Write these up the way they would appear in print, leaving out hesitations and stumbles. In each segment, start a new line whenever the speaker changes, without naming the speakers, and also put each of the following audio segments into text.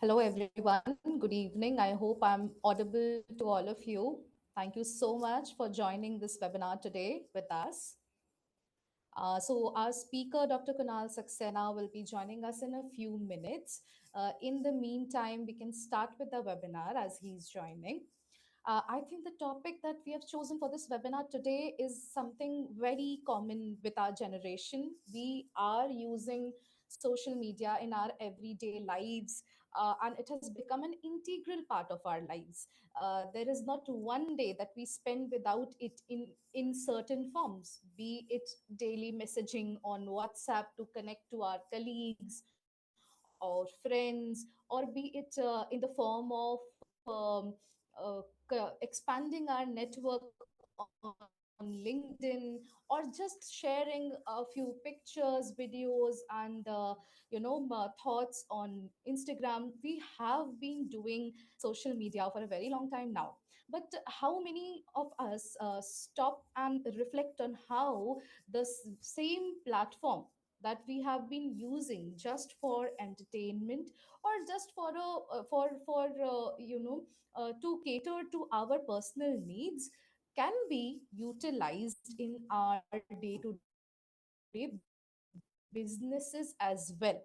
Hello, everyone. Good evening. I hope I'm audible to all of you. Thank you so much for joining this webinar today with us. Our speaker, Dr. Kunal Saxena, will be joining us in a few minutes. In the meantime, we can start with the webinar as he's joining. I think the topic that we have chosen for this webinar today is something very common with our generation. We are using social media in our everyday lives, and it has become an integral part of our lives. There is not one day that we spend without it in certain forms, be it daily messaging on WhatsApp to connect to our colleagues or friends, or be it in the form of expanding our network on LinkedIn, or just sharing a few pictures, videos, and thoughts on Instagram. We have been doing social media for a very long time now. But how many of us stop and reflect on how same platform that we have been using just for entertainment, or just for a to cater to our personal needs, can be utilized in our day-to-day businesses as well,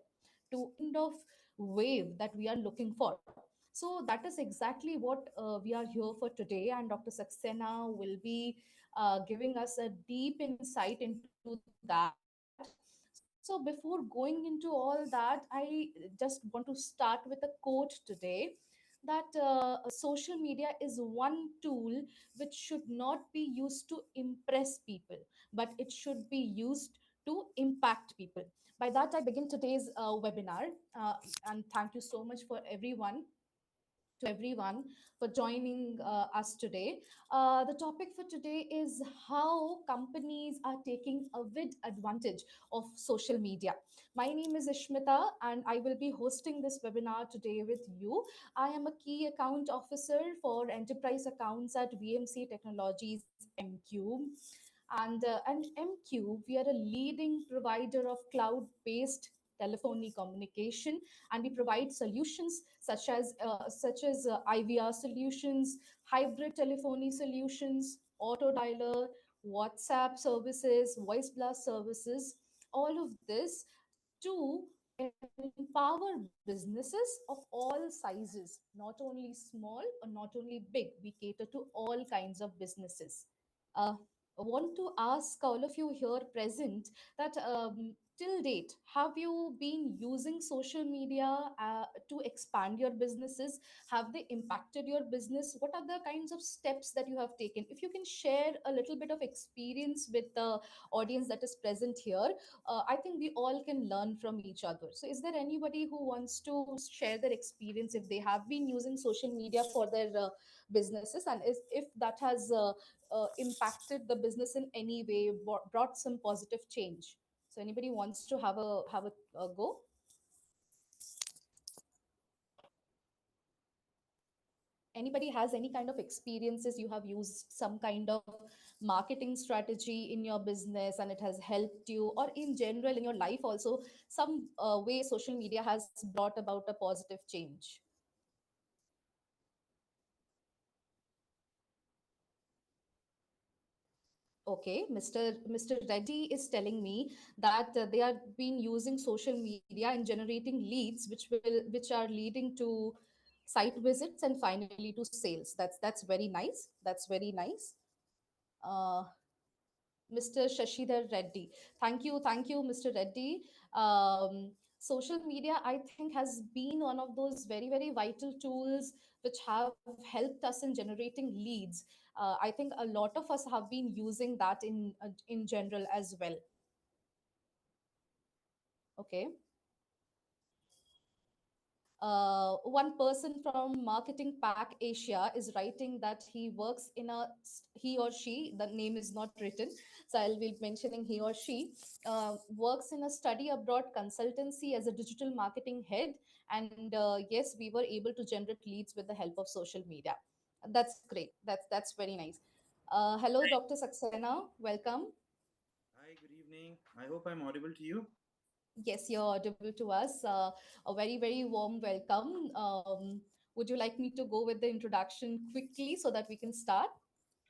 to kind of wave that we are looking for. So that is exactly what we are here for today, and Dr. Saxena will be giving us a deep insight into that. So before going into all that, I just want to start with a quote today, that social media is one tool which should not be used to impress people, but it should be used to impact people. By that, I begin today's webinar. And thank you so much to everyone for joining us today. The topic for today is how companies are taking avid advantage of social media. My name is Ishmita, and I will be hosting this webinar today with you. I am a key account officer for enterprise accounts at VMC Technologies MQ. And MQ, we are a leading provider of cloud based telephony communication, and we provide solutions such as IVR solutions, hybrid telephony solutions, auto dialer, WhatsApp services, voice blast services, all of this to empower businesses of all sizes, not only small or not only big. We cater to all kinds of businesses. Uh, I want to ask all of you here present that till date, have you been using social media to expand your businesses? Have they impacted your business? What are the kinds of steps that you have taken? If you can share a little bit of experience with the audience that is present here, I think we all can learn from each other. So, is there anybody who wants to share their experience if they have been using social media for their businesses, and if that has impacted the business in any way, brought some positive change? So anybody wants to have a go? Anybody has any kind of experiences, you have used some kind of marketing strategy in your business and it has helped you, or in general in your life also, some way social media has brought about a positive change? Okay, Mr. Reddy is telling me that they are been using social media and generating leads, which are leading to site visits and finally to sales. That's very nice. That's very nice. Uh, Mr. Shashidhar Reddy. Thank you, Mr. Reddy. Social media, I think, has been one of those very, very vital tools which have helped us in generating leads. I think a lot of us have been using that in general as well. Okay. One person from Marketing Pack Asia is writing that he or she, the name is not written, so I'll be mentioning he or she, works in a study abroad consultancy as a digital marketing head. And yes, we were able to generate leads with the help of social media. That's great. That's very nice. Hello, Dr. Saxena. Welcome.
Hi, good evening. I hope I'm audible to you.
Yes, you're audible to us. A very, very warm welcome. Would you like me to go with the introduction quickly so that we can start?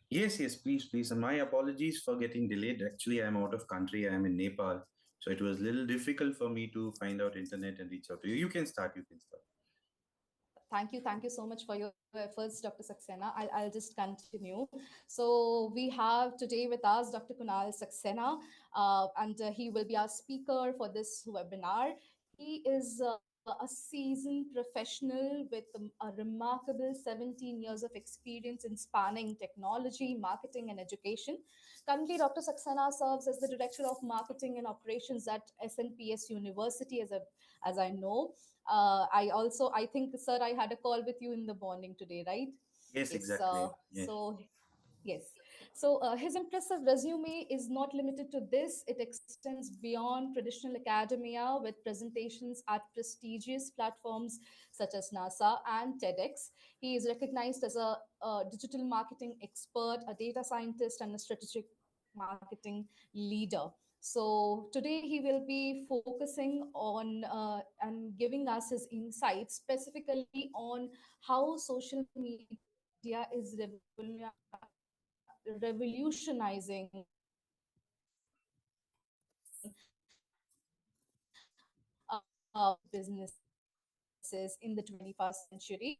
Yes, yes, please, please. And my apologies for getting delayed. Actually, I'm out of country. I'm in Nepal. So it was a little difficult for me to find out internet and reach out to you. You can start. You can start.
Thank you so much for your efforts, Dr. Saxena. I'll just continue. So we have today with us Dr. Kunal Saxena, and he will be our speaker for this webinar. He is a seasoned professional with a remarkable 17 years of experience in spanning technology, marketing, and education. Currently, Dr. Saxena serves as the Director of Marketing and Operations at SNPS University, as I know. I think, sir, I had a call with you in the morning today, right?
Yes,
Yes.
exactly. Yes.
Yes. His impressive resume is not limited to this. It extends beyond traditional academia with presentations at prestigious platforms such as NASA and TEDx. He is recognized as a digital marketing expert, a data scientist, and a strategic marketing leader. So today he will be focusing on and giving us his insights specifically on how social media is revolutionizing businesses in the 21st century.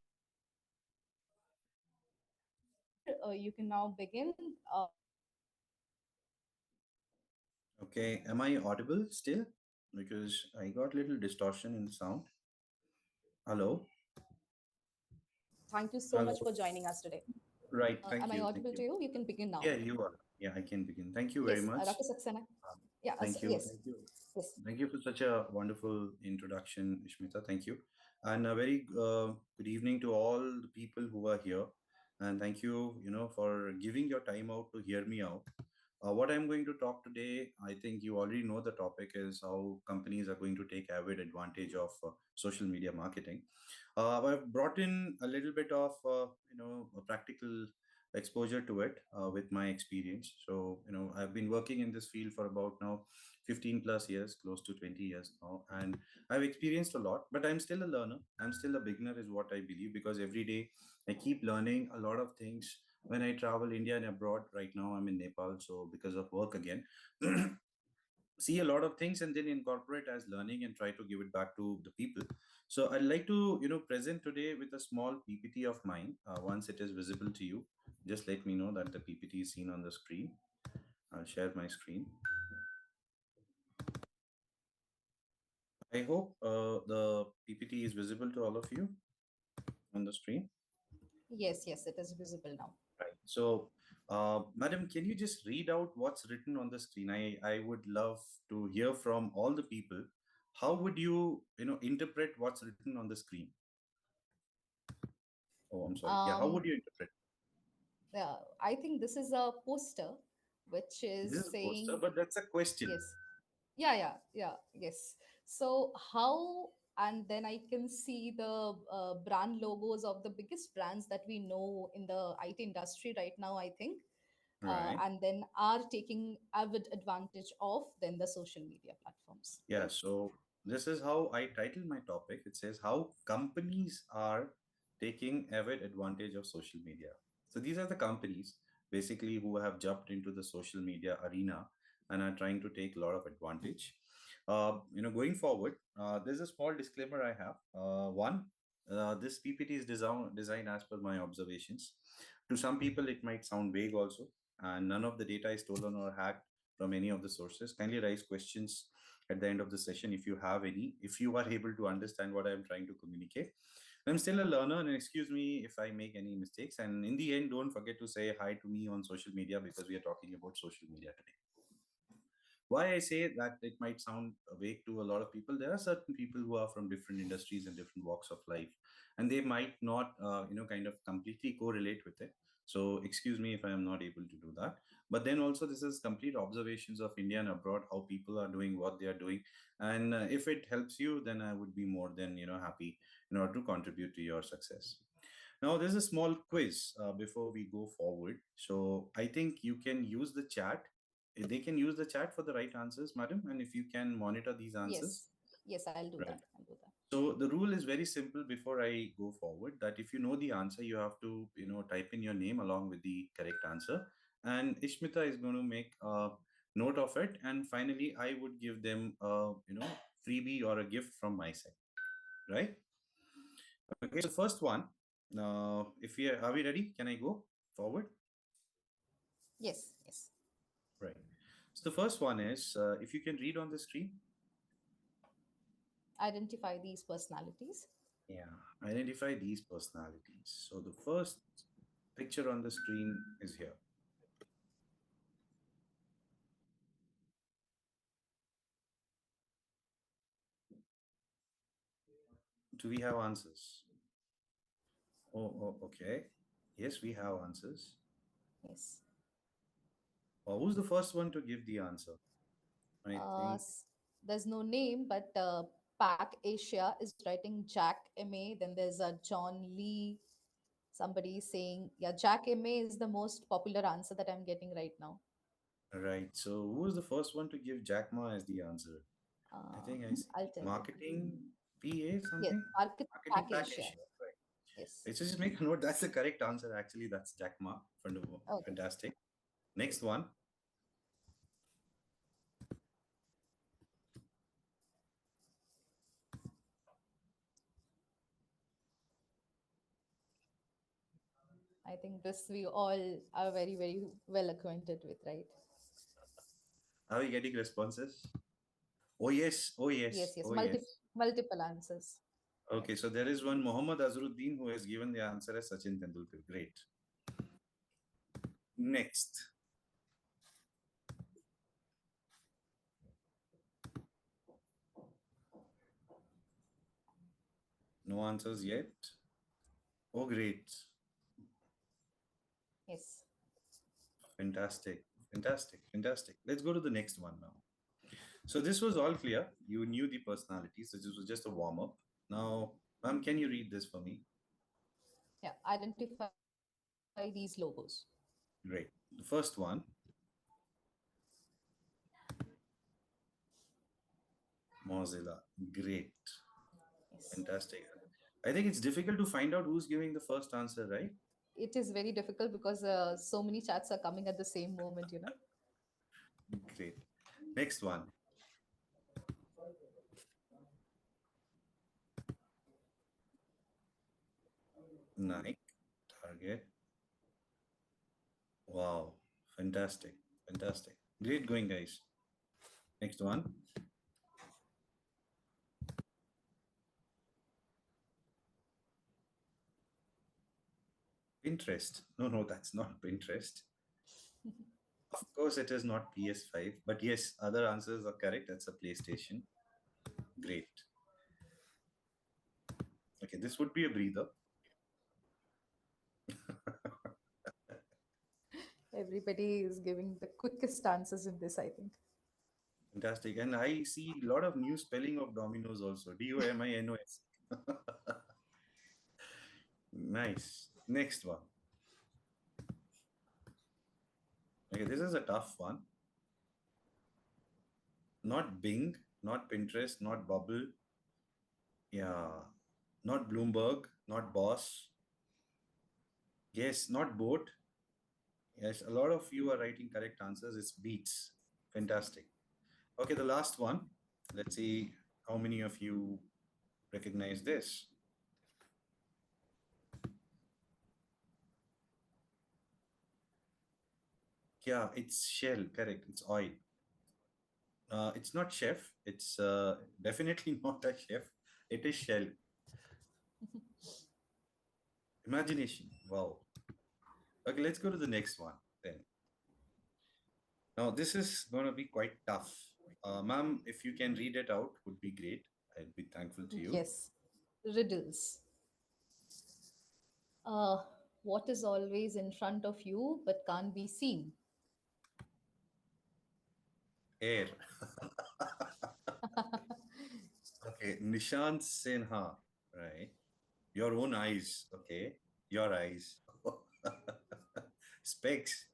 Sir, you can now begin.
Okay. Am I audible still? Because I got little distortion in the sound. Hello?
Thank you so
Hello.
much for joining us today.
Right.
Am
Thank
I
you. Thank
audible
you.
to you? You can begin
Yeah,
now.
you are. Yeah, I can begin. Thank you very
Yes,
much.
Dr. Saxena.
Um,
Yeah,
Thank you.
yes,
Thank you.
yes.
Thank you for such a wonderful introduction, Ishmita. Thank you. And a very good evening to all the people who are here. And thank you, for giving your time out to hear me out. What I'm going to talk today, I think you already know the topic is how companies are going to take avid advantage of social media marketing. I've brought in a little bit of a practical exposure to it with my experience. So I've been working in this field for about now 15 plus years, close to 20 years now, and I've experienced a lot. But I'm still a learner. I'm still a beginner, is what I believe, because every day I keep learning a lot of things. When I travel India and abroad, right now I'm in Nepal, so because of work again. See a lot of things and then incorporate as learning and try to give it back to the people. So I'd like to present today with a small PPT of mine. Once it is visible to you, just let me know that the PPT is seen on the screen. I'll share my screen. I hope the PPT is visible to all of you on the screen.
Yes, yes, it is visible now.
Right. So, madam, can you just read out what's written on the screen? I would love to hear from all the people. How would you interpret what's written on the screen? Oh, I'm sorry. Yeah, how would
Um,
you interpret?
I think this is a poster which
This
is
is a poster,
saying,
but that's a question.
yes, yes. So how, and then I can see the brand logos of the biggest brands that we know in the IT industry right now, I think,
Right.
and then are taking avid advantage of then the social media platforms,
Yeah,
right?
so this is how I titled my topic. It says how companies are taking avid advantage of social media. So these are the companies basically who have jumped into the social media arena and are trying to take a lot of advantage. Going forward, there's a small disclaimer I have. One, this PPT is designed as per my observations. To some people, it might sound vague also, and none of the data is stolen or hacked from any of the sources. Kindly raise questions at the end of the session if you have any, if you are able to understand what I'm trying to communicate. I'm still a learner, and excuse me if I make any mistakes. And in the end, don't forget to say hi to me on social media because we are talking about social media today. Why I say that it might sound vague to a lot of people, there are certain people who are from different industries and different walks of life, and they might not, kind of completely correlate with it. So, excuse me if I am not able to do that. But then also, this is complete observations of India and abroad, how people are doing what they are doing. And if it helps you, then I would be more than, happy in order to contribute to your success. Now, there's a small quiz before we go forward. So, I think you can use the chat They can use the chat for the right answers, madam, and if you can monitor these answers.
Yes. Yes, I'll do that.
Right.
I'll do that.
So the rule is very simple before I go forward, that if you know the answer, you have to, type in your name along with the correct answer. And Ishmita is going to make a note of it. And finally, I would give them a, freebie or a gift from my side. Right. Okay. So first one, if we are we ready? Can I go forward?
Yes. Yes.
Right. So the first one is, if you can read on the screen.
Identify these personalities.
Yeah. Identify these personalities. So the first picture on the screen is here. Do we have answers? Oh, okay. Yes, we have answers.
Yes.
Who's the first one to give the answer? I think,
There's no name, but Pack Asia is writing Jack MA. Then there's a John Lee. Somebody is saying, yeah, Jack MA is the most popular answer that I'm getting right now.
right. So, who was the first one to give Jack Ma as the answer? I
Uh,
think I see
I'll tell you.
marketing PA
Yes,
something.
Market
Marketing
Pack
package.
Asia.
Right.
Yes.
Let's just make a note. That's the correct answer. Actually, that's Jack Ma.
Okay.
Fantastic. Next one.
I think this we all are very, very well acquainted with, right?
Are we getting responses? Oh yes. Oh yes.
Yes, yes.
Oh yes.
Multiple answers.
Okay, so there is one Mohammad Azruddin who has given the answer as Sachin Tendulkar. Great. Next. No answers yet. Oh, great.
Yes.
Fantastic. Fantastic. Fantastic. Let's go to the next one now. So this was all clear. You knew the personalities. So this was just a warm up. Now, ma'am, can you read this for me?
Yeah. Identify these logos.
Great. The first one, Mozilla. Great.
Yes.
Fantastic. I think it's difficult to find out who's giving the first answer, right?
It is very difficult because so many chats are coming at the same moment, you know.
Great. Next one, Nike. Target. Wow. Fantastic. Fantastic. Great going, guys. Next one, Pinterest. No, no, that's not Pinterest. Of course, it is not PS5, but yes, other answers are correct. That's a PlayStation. Great. Okay, this would be a breather.
Everybody is giving the quickest answers in this, I think.
Fantastic. And I see a lot of new spelling of Domino's also. Dominos. Nice. Next one. Okay, this is a tough one. Not Bing, not Pinterest, not Bubble. Yeah. Not Bloomberg, not Boss. Yes, not Boat. Yes, a lot of you are writing correct answers. It's Beats. Fantastic. Okay, the last one. Let's see how many of you recognize this. Yeah, it's Shell. Correct. It's oil. It's not chef. It's definitely not a chef. It is Shell. Imagination. Wow. Okay, let's go to the next one then. Now, this is going to be quite tough. Ma'am, if you can read it out, would be great. I'd be thankful to you.
Yes. Riddles. Uh, what is always in front of you but can't be seen?
Air. Okay, Nishant Sinha. Right. Your own eyes. Okay. Your eyes. Specs.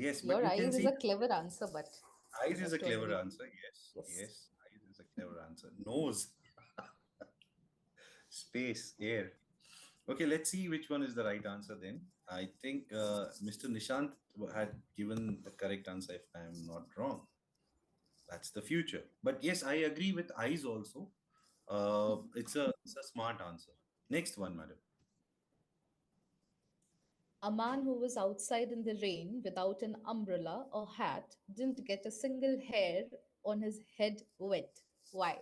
Yes, but
Your
you can
eyes is
see
a clever answer, but
eyes
I
is
have
a
to
clever
agree.
answer. Yes,
Yes.
yes, eyes is a clever answer. Nose, space, air. Okay, let's see which one is the right answer then. I think Mr. Nishant had given the correct answer if I am not wrong. That's the future. But yes, I agree with eyes also. It's a smart answer. Next one, madam.
A man who was outside in the rain without an umbrella or hat didn't get a single hair on his head wet. Why?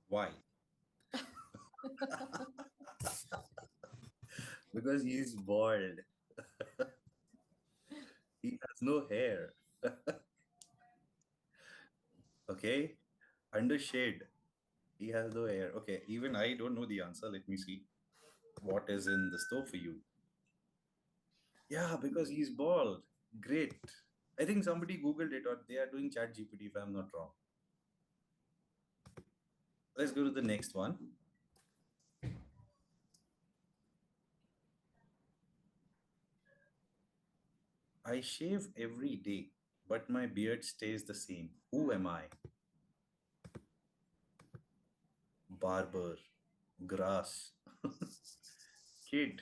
Why? Because he is bald. He has no hair. Okay. Under shade. He has no hair. Okay. Even I don't know the answer. Let me see what is in the store for you. Yeah, because he's bald. Great. I think somebody Googled it or they are doing chat GPT if I'm not wrong. Let's go to the next one. I shave every day, but my beard stays the same. Who am I? Barber, grass, kid,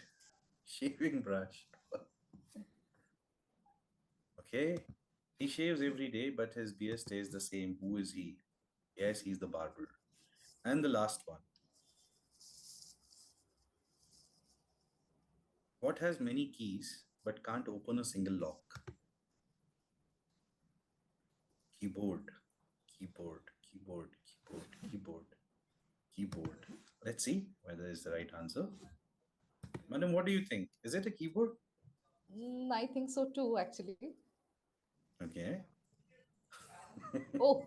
shaving brush. Okay. He shaves every day, but his beard stays the same. Who is he? Yes, he's the barber. And the last one. What has many keys but can't open a single lock? Keyboard, keyboard, keyboard, keyboard, keyboard, keyboard. Let's see whether it's the right answer. Madam, what do you think? Is it a keyboard?
I think so too, actually.
Okay.
Oh,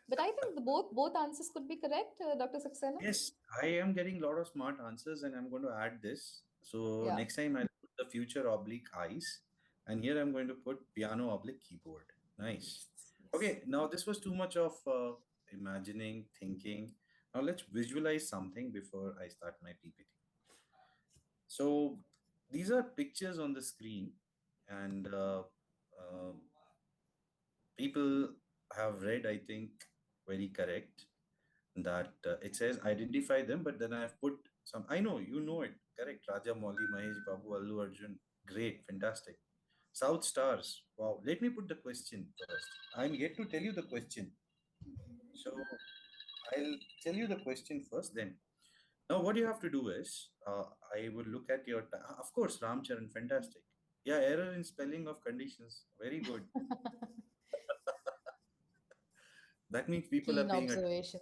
but I think the both answers could be correct, Dr. Saxena.
Yes, I am getting a lot of smart answers and I'm going to add this. So
Yeah.
next time I'll put the future oblique eyes and here I'm going to put piano oblique keyboard. Nice.
Yes.
Okay, now this was too much of imagining, thinking. Now let's visualize something before I start my PPT. So these are pictures on the screen and uh, people have read, I think, very correct that it says identify them, but then I have put some. I know you know it, correct? Raja Mauli, Mahesh Babu, Allu Arjun, great, fantastic. South Stars. Wow. Let me put the question first. I'm yet to tell you the question, so I'll tell you the question first. Then now, what you have to do is, I will look at your. Of course, Ramcharan, fantastic. Yeah, error in spelling of conditions. Very good. That means people are
Keen
paying attention.
observation.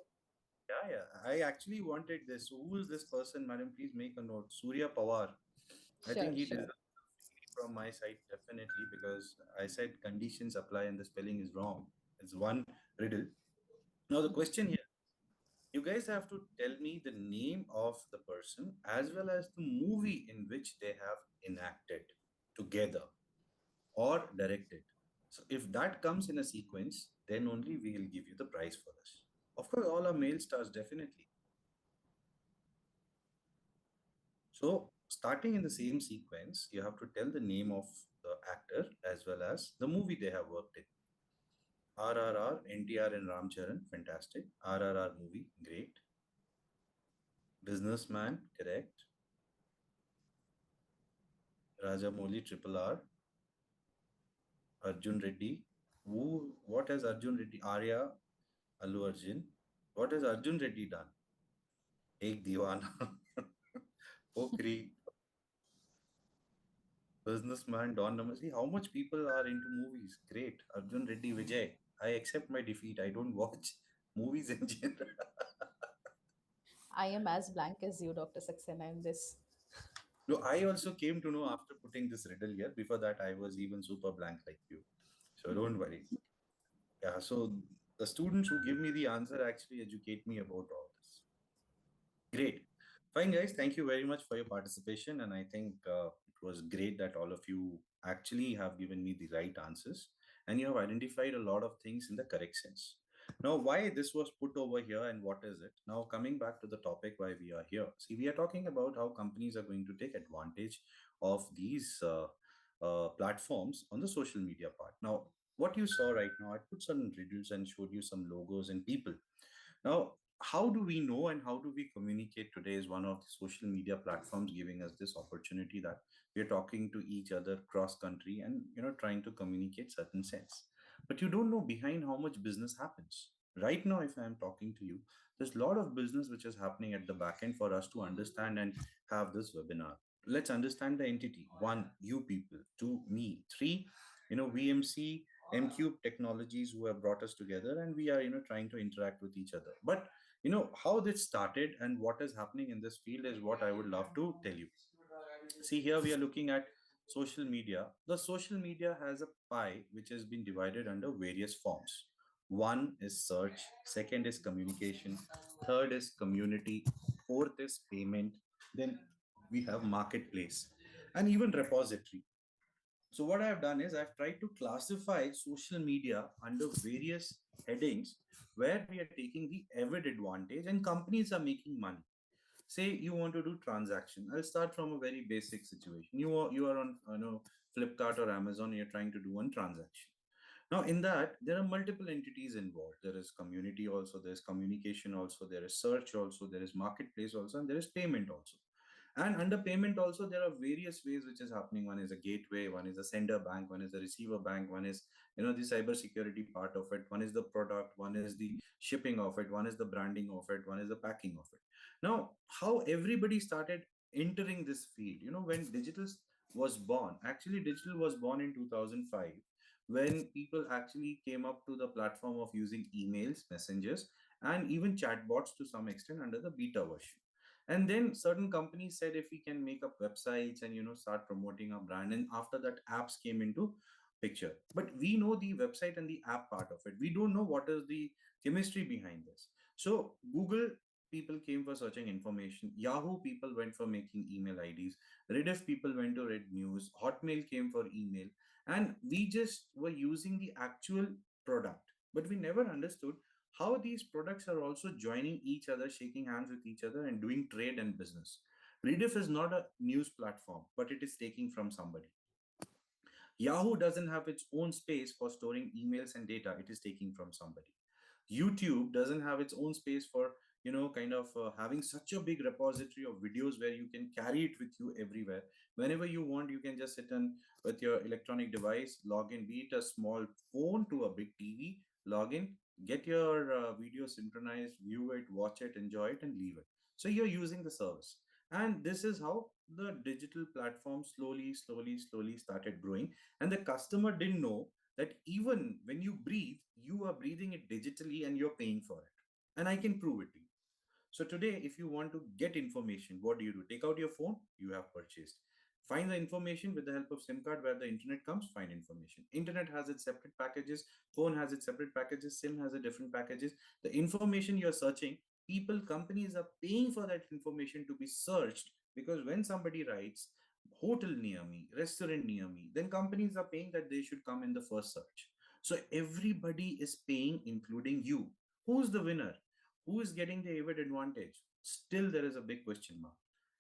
Yeah, yeah. I actually wanted this. So who is this person, madam? Please make a note. Surya Pawar. I think
Sure,
he
sure.
deserves from my side definitely because I said conditions apply and the spelling is wrong. It's one riddle. Now the question here, you guys have to tell me the name of the person as well as the movie in which they have enacted together or directed. So if that comes in a sequence, then only we will give you the prize for this. Of course, all are male stars definitely. So, starting in the same sequence, you have to tell the name of the actor as well as the movie they have worked in. RRR, NTR and Ramcharan, fantastic. RRR movie, great. Businessman, correct. Rajamouli, Triple R. Arjun Reddy. What has Arjun Reddy? Arya, Allu Arjun. What has Arjun Reddy done? Ek Diwana. Pokri, Businessman, Don Number. See how much people are into movies. Great. Arjun Reddy Vijay. I accept my defeat. I don't watch movies in general.
I am as blank as you, Dr. Saxena, in this.
No, I also came to know after putting this riddle here. Before that, I was even super blank like you. So don't worry. Yeah. So the students who give me the answer actually educate me about all this. Great. Fine, guys. Thank you very much for your participation. And I think it was great that all of you actually have given me the right answers and you have identified a lot of things in the correct sense. Now, why this was put over here and what is it? Now, coming back to the topic why we are here. See, we are talking about how companies are going to take advantage of these. platforms on the social media part. Now, what you saw right now, I put some videos and showed you some logos and people. Now, how do we know and how do we communicate today is one of the social media platforms giving us this opportunity that we're talking to each other cross country and trying to communicate certain sense. But you don't know behind how much business happens. Right now, if I'm talking to you, there's a lot of business which is happening at the back end for us to understand and have this webinar. Let's understand the entity. One, you people. Two, me. Three, VMC MCube technologies who have brought us together, and we are trying to interact with each other. But how this started and what is happening in this field is what I would love to tell you. See, here we are looking at social media. The social media has a pie which has been divided under various forms. One is search, second is communication, third is community, fourth is payment, then we have marketplace, and even repository. So what I've done is I've tried to classify social media under various headings where we are taking the avid advantage and companies are making money. Say you want to do transaction. I'll start from a very basic situation. You are on Flipkart or Amazon. You're trying to do one transaction. Now in that there are multiple entities involved. There is community also. There is communication also. There is search also. There is marketplace also, and there is payment also. And under payment also, there are various ways which is happening. One is a gateway, one is a sender bank, one is a receiver bank, one is the cyber security part of it, one is the product, one is the shipping of it, one is the branding of it, one is the packing of it. Now, how everybody started entering this field, when digital was born. Actually, digital was born in 2005 when people actually came up to the platform of using emails, messengers, and even chatbots to some extent under the beta version. And then certain companies said if we can make up websites and start promoting our brand, and after that apps came into picture. But we know the website and the app part of it, we don't know what is the chemistry behind this. So Google people came for searching information, Yahoo people went for making email IDs, Rediff people went to read news, Hotmail came for email, and we just were using the actual product, but we never understood how these products are also joining each other, shaking hands with each other, and doing trade and business. Rediff is not a news platform, but it is taking from somebody. Yahoo doesn't have its own space for storing emails and data, it is taking from somebody. YouTube doesn't have its own space for kind of having such a big repository of videos where you can carry it with you everywhere. Whenever you want, you can just sit in with your electronic device, log in, be it a small phone to a big TV, log in, get your video synchronized, view it, watch it, enjoy it, and leave it. So you're using the service. And this is how the digital platform slowly started growing. And the customer didn't know that even when you breathe, you are breathing it digitally and you're paying for it. And I can prove it to you. So today, if you want to get information, what do? Take out your phone, you have purchased. Find the information with the help of SIM card where the internet comes, find information. Internet has its separate packages, phone has its separate packages, SIM has a different packages. The information you're searching, people, companies are paying for that information to be searched, because when somebody writes hotel near me, restaurant near me, then companies are paying that they should come in the first search. So everybody is paying, including you. Who's the winner? Who is getting the avid advantage? Still, there is a big question mark.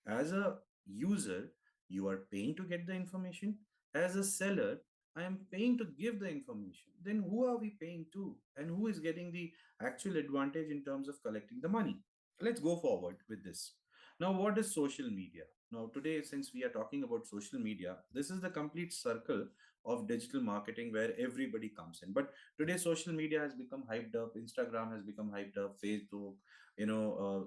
As a user, you are paying to get the information. As a seller, I am paying to give the information. Then who are we paying to? And who is getting the actual advantage in terms of collecting the money? Let's go forward with this. Now, what is social media? Now, today, since we are talking about social media, this is the complete circle of digital marketing where everybody comes in. But today social media has become hyped up, Instagram has become hyped up, Facebook,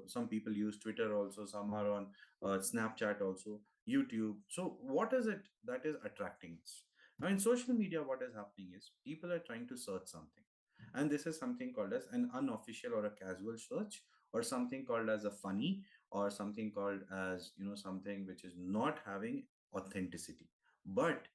some people use Twitter also, some are on Snapchat also, YouTube. So what is it that is attracting us? Now in social media, what is happening is people are trying to search something, and this is something called as an unofficial or a casual search, or something called as a funny, or something called as something which is not having authenticity. But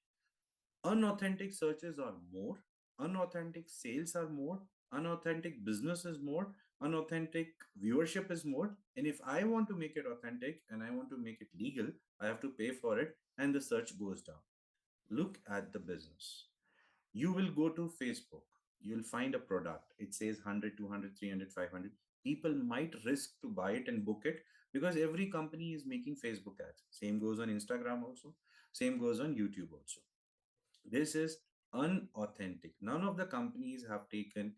unauthentic searches are more, unauthentic sales are more, unauthentic business is more, unauthentic viewership is more. And if I want to make it authentic and I want to make it legal, I have to pay for it, and the search goes down. Look at the business. You will go to Facebook, you'll find a product, it says 100, 200, 300, 500. People might risk to buy it and book it because every company is making Facebook ads. Same goes on Instagram also, same goes on YouTube also. This is unauthentic. None of the companies have taken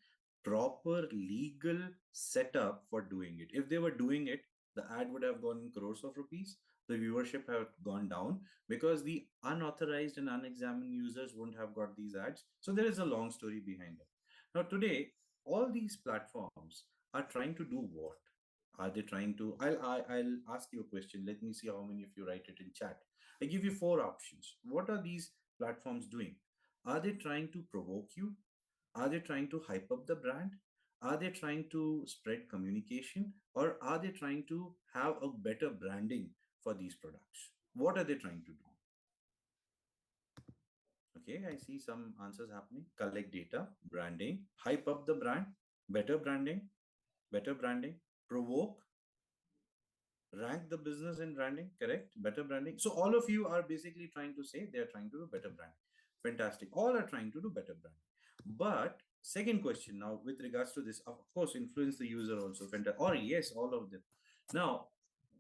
proper legal setup for doing it. If they were doing it, the ad would have gone in crores of rupees. The viewership have gone down because the unauthorized and unexamined users wouldn't have got these ads. So there is a long story behind it. Now today, all these platforms are trying to do what? Are they trying to? I'll ask you a question. Let me see how many of you write it in chat. I give you four options. What are these platforms doing? Are they trying to provoke you? Are they trying to hype up the brand? Are they trying to spread communication? Or are they trying to have a better branding for these products? What are they trying to do? Okay, I see some answers happening. Collect data, branding, hype up the brand, better branding, better branding, provoke, rank the business in branding, correct? Better branding. So all of you are basically trying to say they are trying to do better branding. Fantastic. All are trying to do better branding. But second question now with regards to this, of course, influence the user also. Fantastic. Or yes, all of them. Now,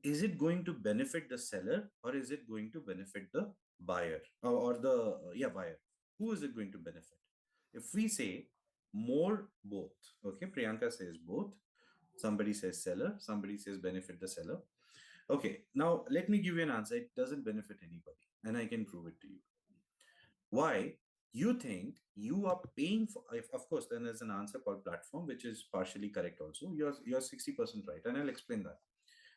is it going to benefit the seller or is it going to benefit the buyer or the buyer? Who is it going to benefit? If we say more both, okay, Priyanka says both. Somebody says seller, somebody says benefit the seller. Okay, now let me give you an answer. It doesn't benefit anybody, and I can prove it to you. Why? You think you are paying for, if, of course, then there's an answer called platform, which is partially correct also. You're 60% right, and I'll explain that.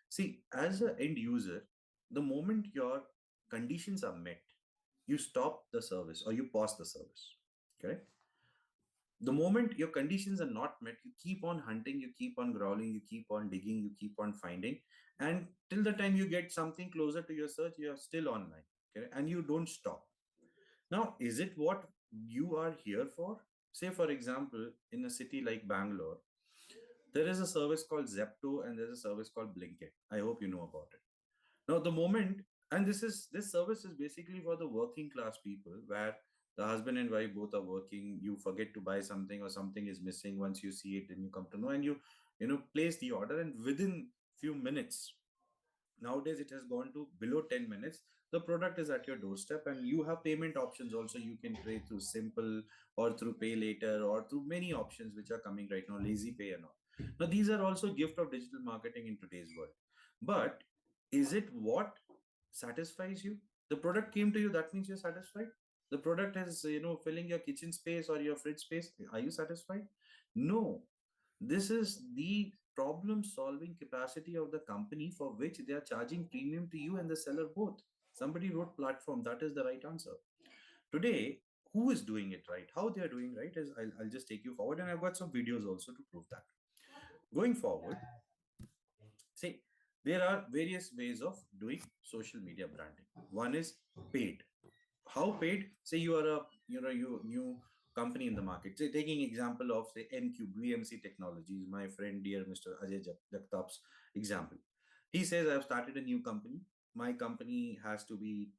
See, as an end user, the moment your conditions are met, you stop the service or you pause the service. Correct? The moment your conditions are not met, you keep on hunting, you keep on growling, you keep on digging, you keep on finding, and till the time you get something closer to your search, you are still online. Okay, and you don't stop. Now, is it what you are here for? Say for example, in a city like Bangalore, there is a service called Zepto and there's a service called Blinkit. I hope you know about it. Now, the moment, and this service is basically for the working class people where the husband and wife both are working. You forget to buy something or something is missing. Once you see it, then you come to know and you place the order, and within few minutes, nowadays it has gone to below 10 minutes, the product is at your doorstep, and you have payment options also. You can pay through simple or through pay later or through many options which are coming right now, lazy pay and all. Now these are also gift of digital marketing in today's world. But is it what satisfies you? The product came to you, that means you're satisfied. The product is filling your kitchen space or your fridge space, are you satisfied? No. This is the problem solving capacity of the company for which they are charging premium to you and the seller both. Somebody wrote platform, that is the right answer. Today, who is doing it right? How they are doing right is I'll just take you forward, and I've got some videos also to prove that. Going forward, see, there are various ways of doing social media branding. One is paid. How paid? Say you are a you new company in the market. Say taking example of say NQ VMC Technologies, my friend dear Mr. Ajay Jagtap's example. He says I've started a new company. My company has to be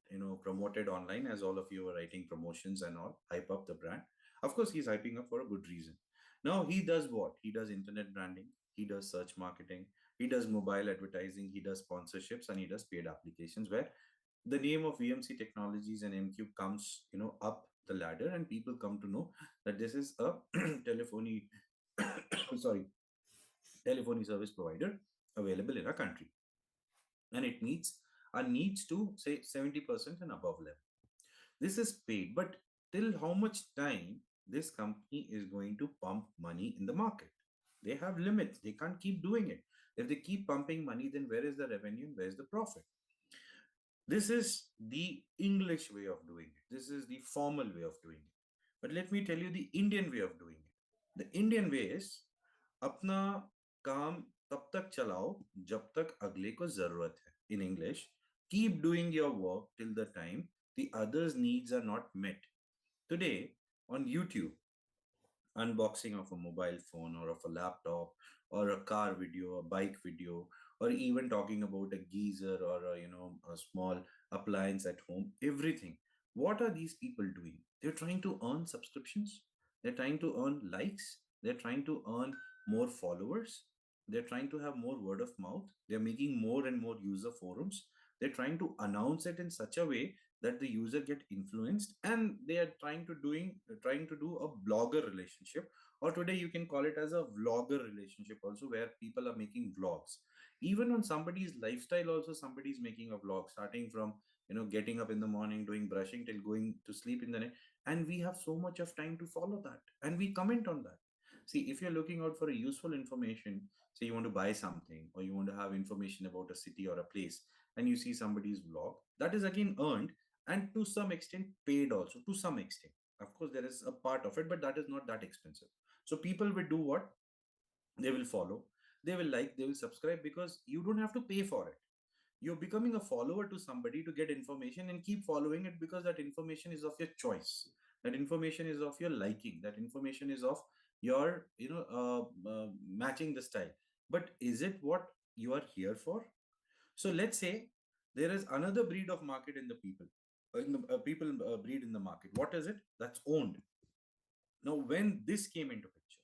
promoted online, as all of you are writing promotions and all, hype up the brand. Of course, he's hyping up for a good reason. Now he does what? He does internet branding. He does search marketing. He does mobile advertising. He does sponsorships, and he does paid applications where the name of VMC Technologies and MQ comes, up the ladder, and people come to know that this is a telephony, sorry, telephony service provider available in our country, and it meets our needs to say 70% and above level. This is paid, but till how much time this company is going to pump money in the market? They have limits. They can't keep doing it. If they keep pumping money, then where is the revenue? Where is the profit? This is the English way of doing it. This is the formal way of doing it. But let me tell you the Indian way of doing it. The Indian way is अपना काम तब तक चलाओ जब तक अगले को जरूरत है. In English, keep doing your work till the time the others' needs are not met. Today on YouTube, unboxing of a mobile phone or of a laptop or a car video, a bike video, or even talking about a geyser or a small appliance at home, everything. What are these people doing? They're trying to earn subscriptions, they're trying to earn likes, they're trying to earn more followers, they're trying to have more word of mouth, they're making more and more user forums, They're trying to announce it in such a way that the user get influenced, and they are trying to do a blogger relationship, or today you can call it as a vlogger relationship also, where people are making vlogs. Even on somebody's lifestyle also, somebody's making a vlog, starting from getting up in the morning, doing brushing, till going to sleep in the night. And we have so much of time to follow that, and we comment on that. See, if you're looking out for a useful information, say you want to buy something, or you want to have information about a city or a place, and you see somebody's vlog, that is again earned, and to some extent paid also, to some extent. Of course there is a part of it, but that is not that expensive. So people will do what? They will follow, they will like, they will subscribe, because you don't have to pay for it. You're becoming a follower to somebody to get information, and keep following it, because that information is of your choice, that information is of your liking, that information is of your matching the style. But is it what you are here for? So let's say there is another breed of market in the people, in the people breed in the market. What is it? That's owned. Now when this came into picture,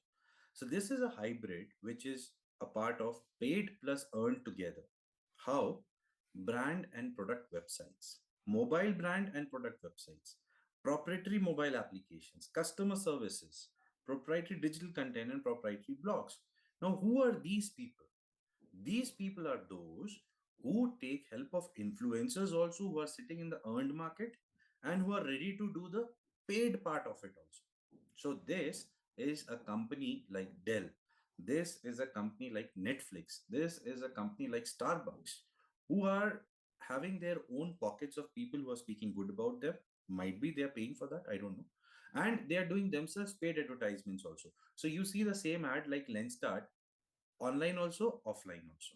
so this is a hybrid which is a part of paid plus earned together. How? Brand and product websites, mobile brand and product websites, proprietary mobile applications, customer services, proprietary digital content, and proprietary blogs. Now, who are these people? These people are those who take help of influencers also, who are sitting in the earned market, and who are ready to do the paid part of it also. So this is a company like Dell. This is a company like Netflix. This is a company like Starbucks, who are having their own pockets of people who are speaking good about them. Might be they are paying for that, I don't know. And they are doing themselves paid advertisements also. So you see the same ad like Lenstart, online also, offline also.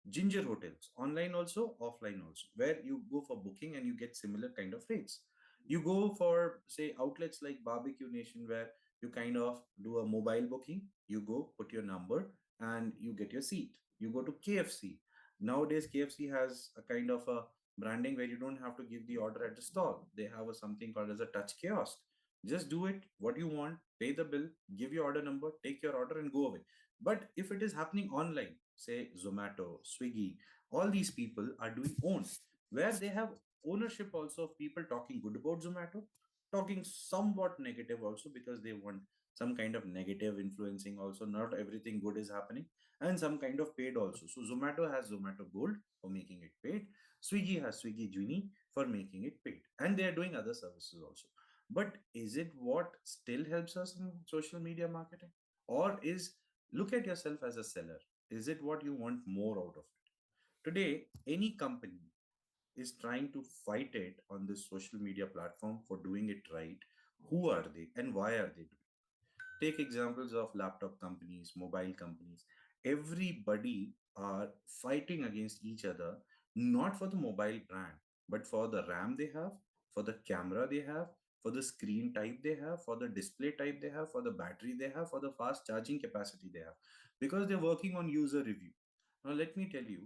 Ginger hotels, online also, offline also, where you go for booking and you get similar kind of rates. You go for, say, outlets like Barbecue Nation, where you kind of do a mobile booking. You go, put your number, and you get your seat. You go to KFC. Nowadays KFC has a kind of a branding where you don't have to give the order at the stall. They have a something called as a touch kiosk. Just do it what you want, pay the bill, give your order number, take your order, and go away. But if it is happening online, say Zomato, Swiggy, all these people are doing own, where they have ownership also of people talking good about Zomato, talking somewhat negative also, because they want some kind of negative influencing also. Not everything good is happening, and some kind of paid also. So Zomato has Zomato Gold for making it paid. Swiggy has Swiggy Genie for making it paid, and they are doing other services also. But is it what still helps us in social media marketing, or is, look at yourself as a seller, is it what you want more out of it? Today any company is trying to fight it on this social media platform for doing it right. Who are they and why are they doing? Take examples of laptop companies, mobile companies. Everybody are fighting against each other, not for the mobile brand, but for the RAM they have, for the camera they have, for the screen type they have, for the display type they have, for the battery they have, for the fast charging capacity they have, because they're working on user review. Now, let me tell you,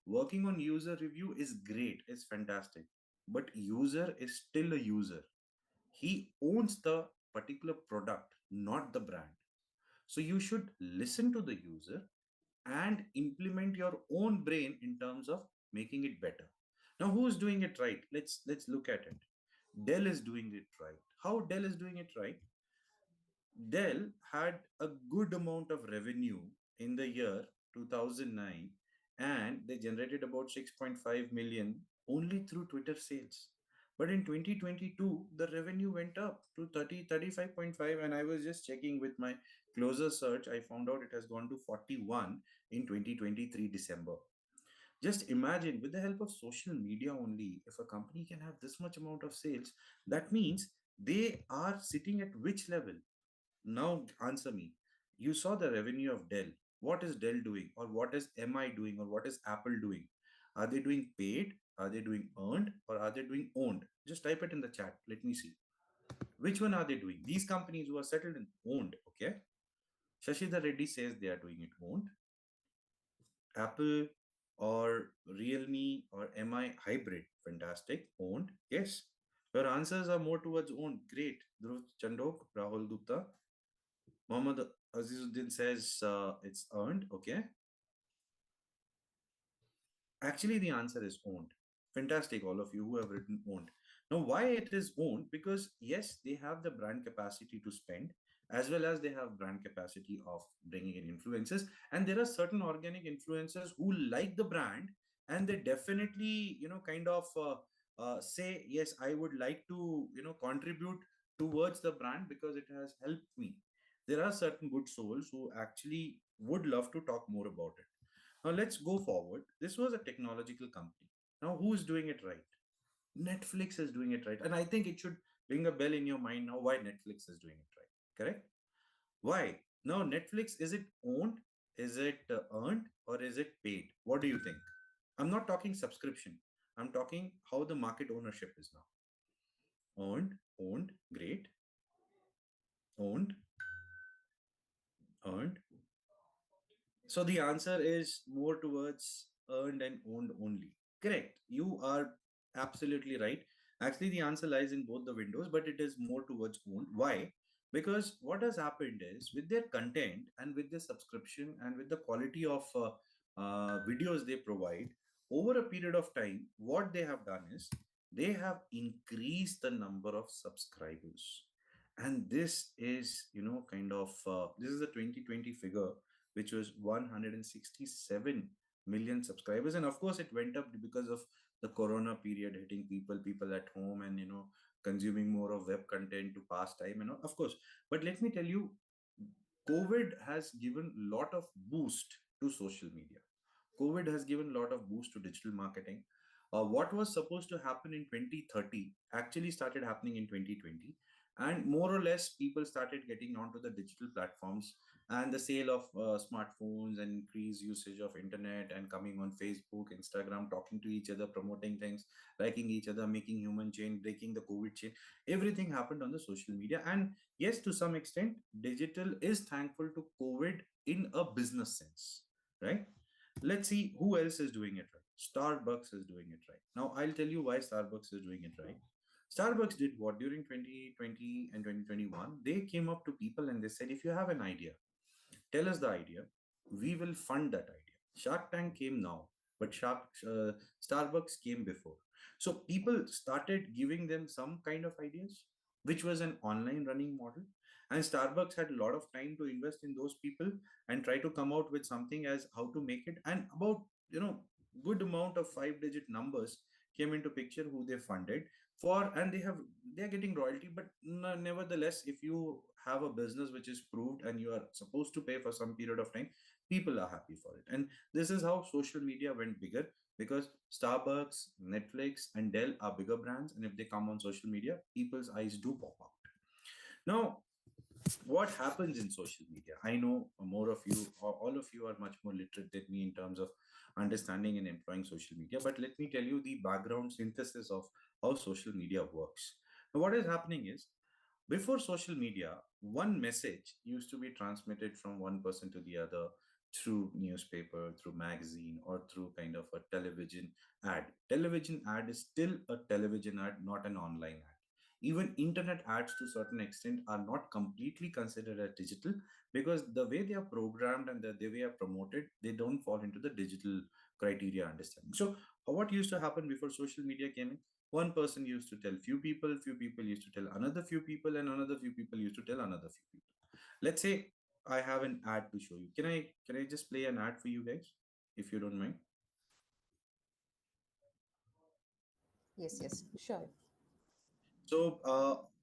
working on user review is great, it's fantastic, but user is still a user. He owns the particular product, not the brand. So you should listen to the user and implement your own brain in terms of making it better. Now, who's doing it right? Let's look at it. Dell is doing it right. How Dell is doing it right? Dell had a good amount of revenue in the year 2009, and they generated about 6.5 million only through Twitter sales. But in 2022, the revenue went up to 35.5, and I was just checking with my closer search. I found out it has gone to 41 in 2023 December. Just imagine, with the help of social media only, if a company can have this much amount of sales, that means they are sitting at which level? Now answer me. You saw the revenue of Dell. What is Dell doing? Or what is MI doing? Or what is Apple doing? Are they doing paid? Are they doing earned? Or are they doing owned? Just type it in the chat. Let me see. Which one are they doing? These companies who are settled in owned, okay? Shashidhar Reddy says they are doing it owned. Apple or Realme or MI hybrid, fantastic. Owned, yes. Your answers are more towards owned. Great. Dhruv Chandok, Rahul Gupta, Mohammad Azizuddin says it's earned. Okay. Actually, the answer is owned. Fantastic, all of you who have written owned. Now, why it is owned? Because yes, they have the brand capacity to spend, as well as they have brand capacity of bringing in influencers. And there are certain organic influencers who like the brand, and they definitely, kind of say, yes, I would like to, contribute towards the brand because it has helped me. There are certain good souls who actually would love to talk more about it. Now let's go forward. This was a technological company. Now who is doing it right? Netflix is doing it right. And I think it should ring a bell in your mind now why Netflix is doing it right. Correct? Why? Now Netflix, is it owned? Is it earned? Or is it paid? What do you think? I'm not talking subscription. I'm talking how the market ownership is now. Earned, owned, great. Owned, earned. So the answer is more towards earned and owned only. Correct. You are absolutely right. Actually, the answer lies in both the windows, but it is more towards owned. Why? Because what has happened is with their content and with their subscription and with the quality of videos they provide over a period of time, what they have done is they have increased the number of subscribers. And this is, kind of, this is a 2020 figure which was 167 million subscribers. And of course, it went up because of the corona period hitting people at home, and consuming more of web content to pass time and all, of course. But let me tell you, COVID has given a lot of boost to social media. COVID has given a lot of boost to digital marketing. What was supposed to happen in 2030 actually started happening in 2020. And more or less, people started getting onto the digital platforms, and the sale of smartphones and increased usage of internet and coming on Facebook, Instagram, talking to each other, promoting things, liking each other, making human chain, breaking the COVID chain. Everything happened on the social media. And yes, to some extent, digital is thankful to COVID in a business sense, right? Let's see who else is doing it right. Starbucks is doing it right. Now, I'll tell you why Starbucks is doing it right. Starbucks did what during 2020 and 2021? They came up to people and they said, if you have an idea, tell us the idea. We will fund that idea. Shark Tank came now, but Starbucks came before. So people started giving them some kind of ideas, which was an online running model. And Starbucks had a lot of time to invest in those people and try to come out with something as how to make it. And about, good amount of 5-digit numbers came into picture who they funded for, and they're getting royalty. But nevertheless, if you have a business which is proved and you are supposed to pay for some period of time, people are happy for it. And this is how social media went bigger, because Starbucks, Netflix, and Dell are bigger brands, and if they come on social media, people's eyes do pop out. Now, what happens in social media? I know more of you, or all of you, are much more literate than me in terms of understanding and employing social media, but let me tell you the background synthesis of how social media works. Now, what is happening is, before social media, one message used to be transmitted from one person to the other through newspaper, through magazine, or through kind of a television ad. Television ad is still a television ad, not an online ad. Even internet ads to certain extent are not completely considered as digital, because the way they are programmed and the way they are promoted, they don't fall into the digital criteria understanding. So what used to happen before social media came in? One person used to tell few people used to tell another few people, and another few people used to tell another few people. Let's say I have an ad to show you. Can I just play an ad for you guys, if you don't mind?
Yes, yes, sure.
So,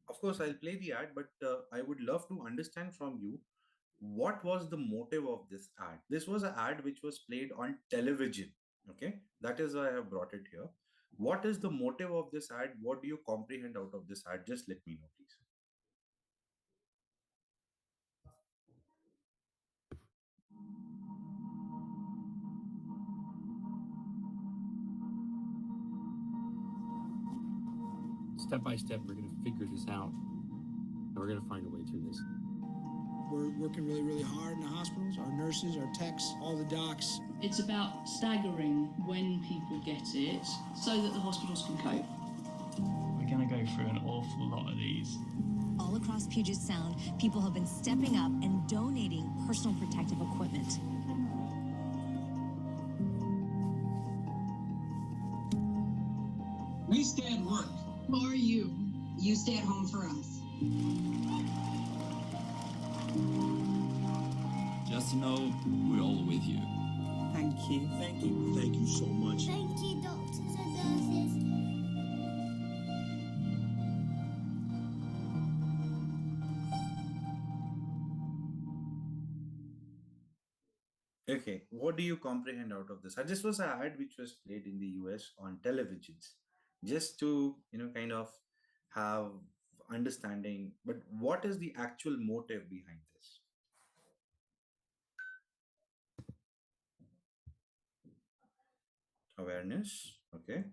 of course, I'll play the ad, but I would love to understand from you, what was the motive of this ad? This was an ad which was played on television. Okay, that is why I have brought it here. What is the motive of this ad? What do you comprehend out of this ad? Just let me know, please.
Step by step, we're going to figure this out, and we're going to find a way through this.
We're working really, really hard in the hospitals, our nurses, our techs, all the docs.
It's about staggering when people get it so that the hospitals can cope.
We're going to go through an awful lot of these.
All across Puget Sound, people have been stepping up and donating personal protective equipment.
We stay at work.
Or you.
You stay at home for us.
Just know we're all with you.
Thank you.
Thank you. Thank you so much.
Thank you, doctors and nurses.
Okay, what do you comprehend out of this? This was an ad which was played in the US on televisions, just to kind of have understanding. But what is the actual motive behind this? Awareness, okay,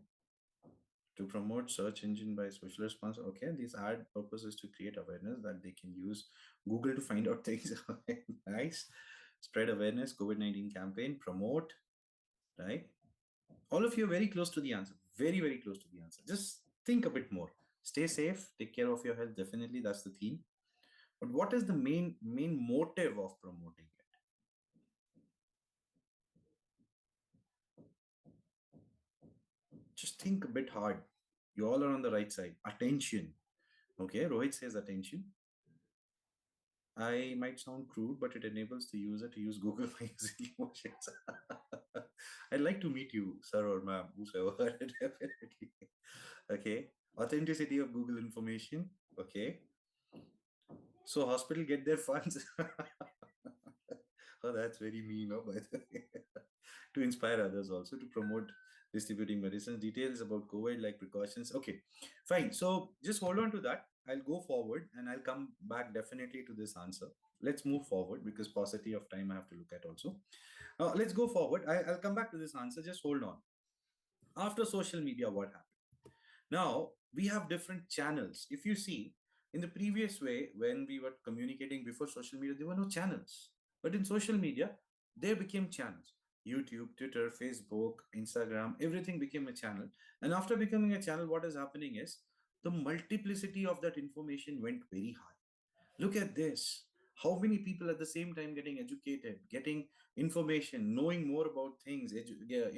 to promote search engine by social response. Okay, this ad purpose is to create awareness that they can use Google to find out things. Nice. Spread awareness, COVID-19 campaign, promote, right? All of you are very close to the answer, very very close to the answer. Just think a bit more. Stay safe, take care of your health, definitely that's the theme. But what is the main motive of promoting it? Just think a bit hard. You all are on the right side. Attention. Okay, Rohit says attention. I might sound crude, but it enables the user to use Google by using emotions. I'd like to meet you, sir or ma'am, whosoever. Definitely. Okay. Authenticity of Google information. Okay. So hospital get their funds. Oh, that's very mean, no, by the way. To inspire others also to promote distributing medicines. Details about COVID, like precautions. Okay, fine. So just hold on to that. I'll go forward and I'll come back definitely to this answer. Let's move forward because paucity of time I have to look at also. Let's go forward. I'll come back to this answer. Just hold on. After social media, what happened? Now we have different channels. If you see, in the previous way, when we were communicating before social media, there were no channels. But in social media, there became channels. YouTube, Twitter, Facebook, Instagram, everything became a channel. And after becoming a channel, what is happening is the multiplicity of that information went very high. Look at this. How many people at the same time getting educated, getting information, knowing more about things, yeah,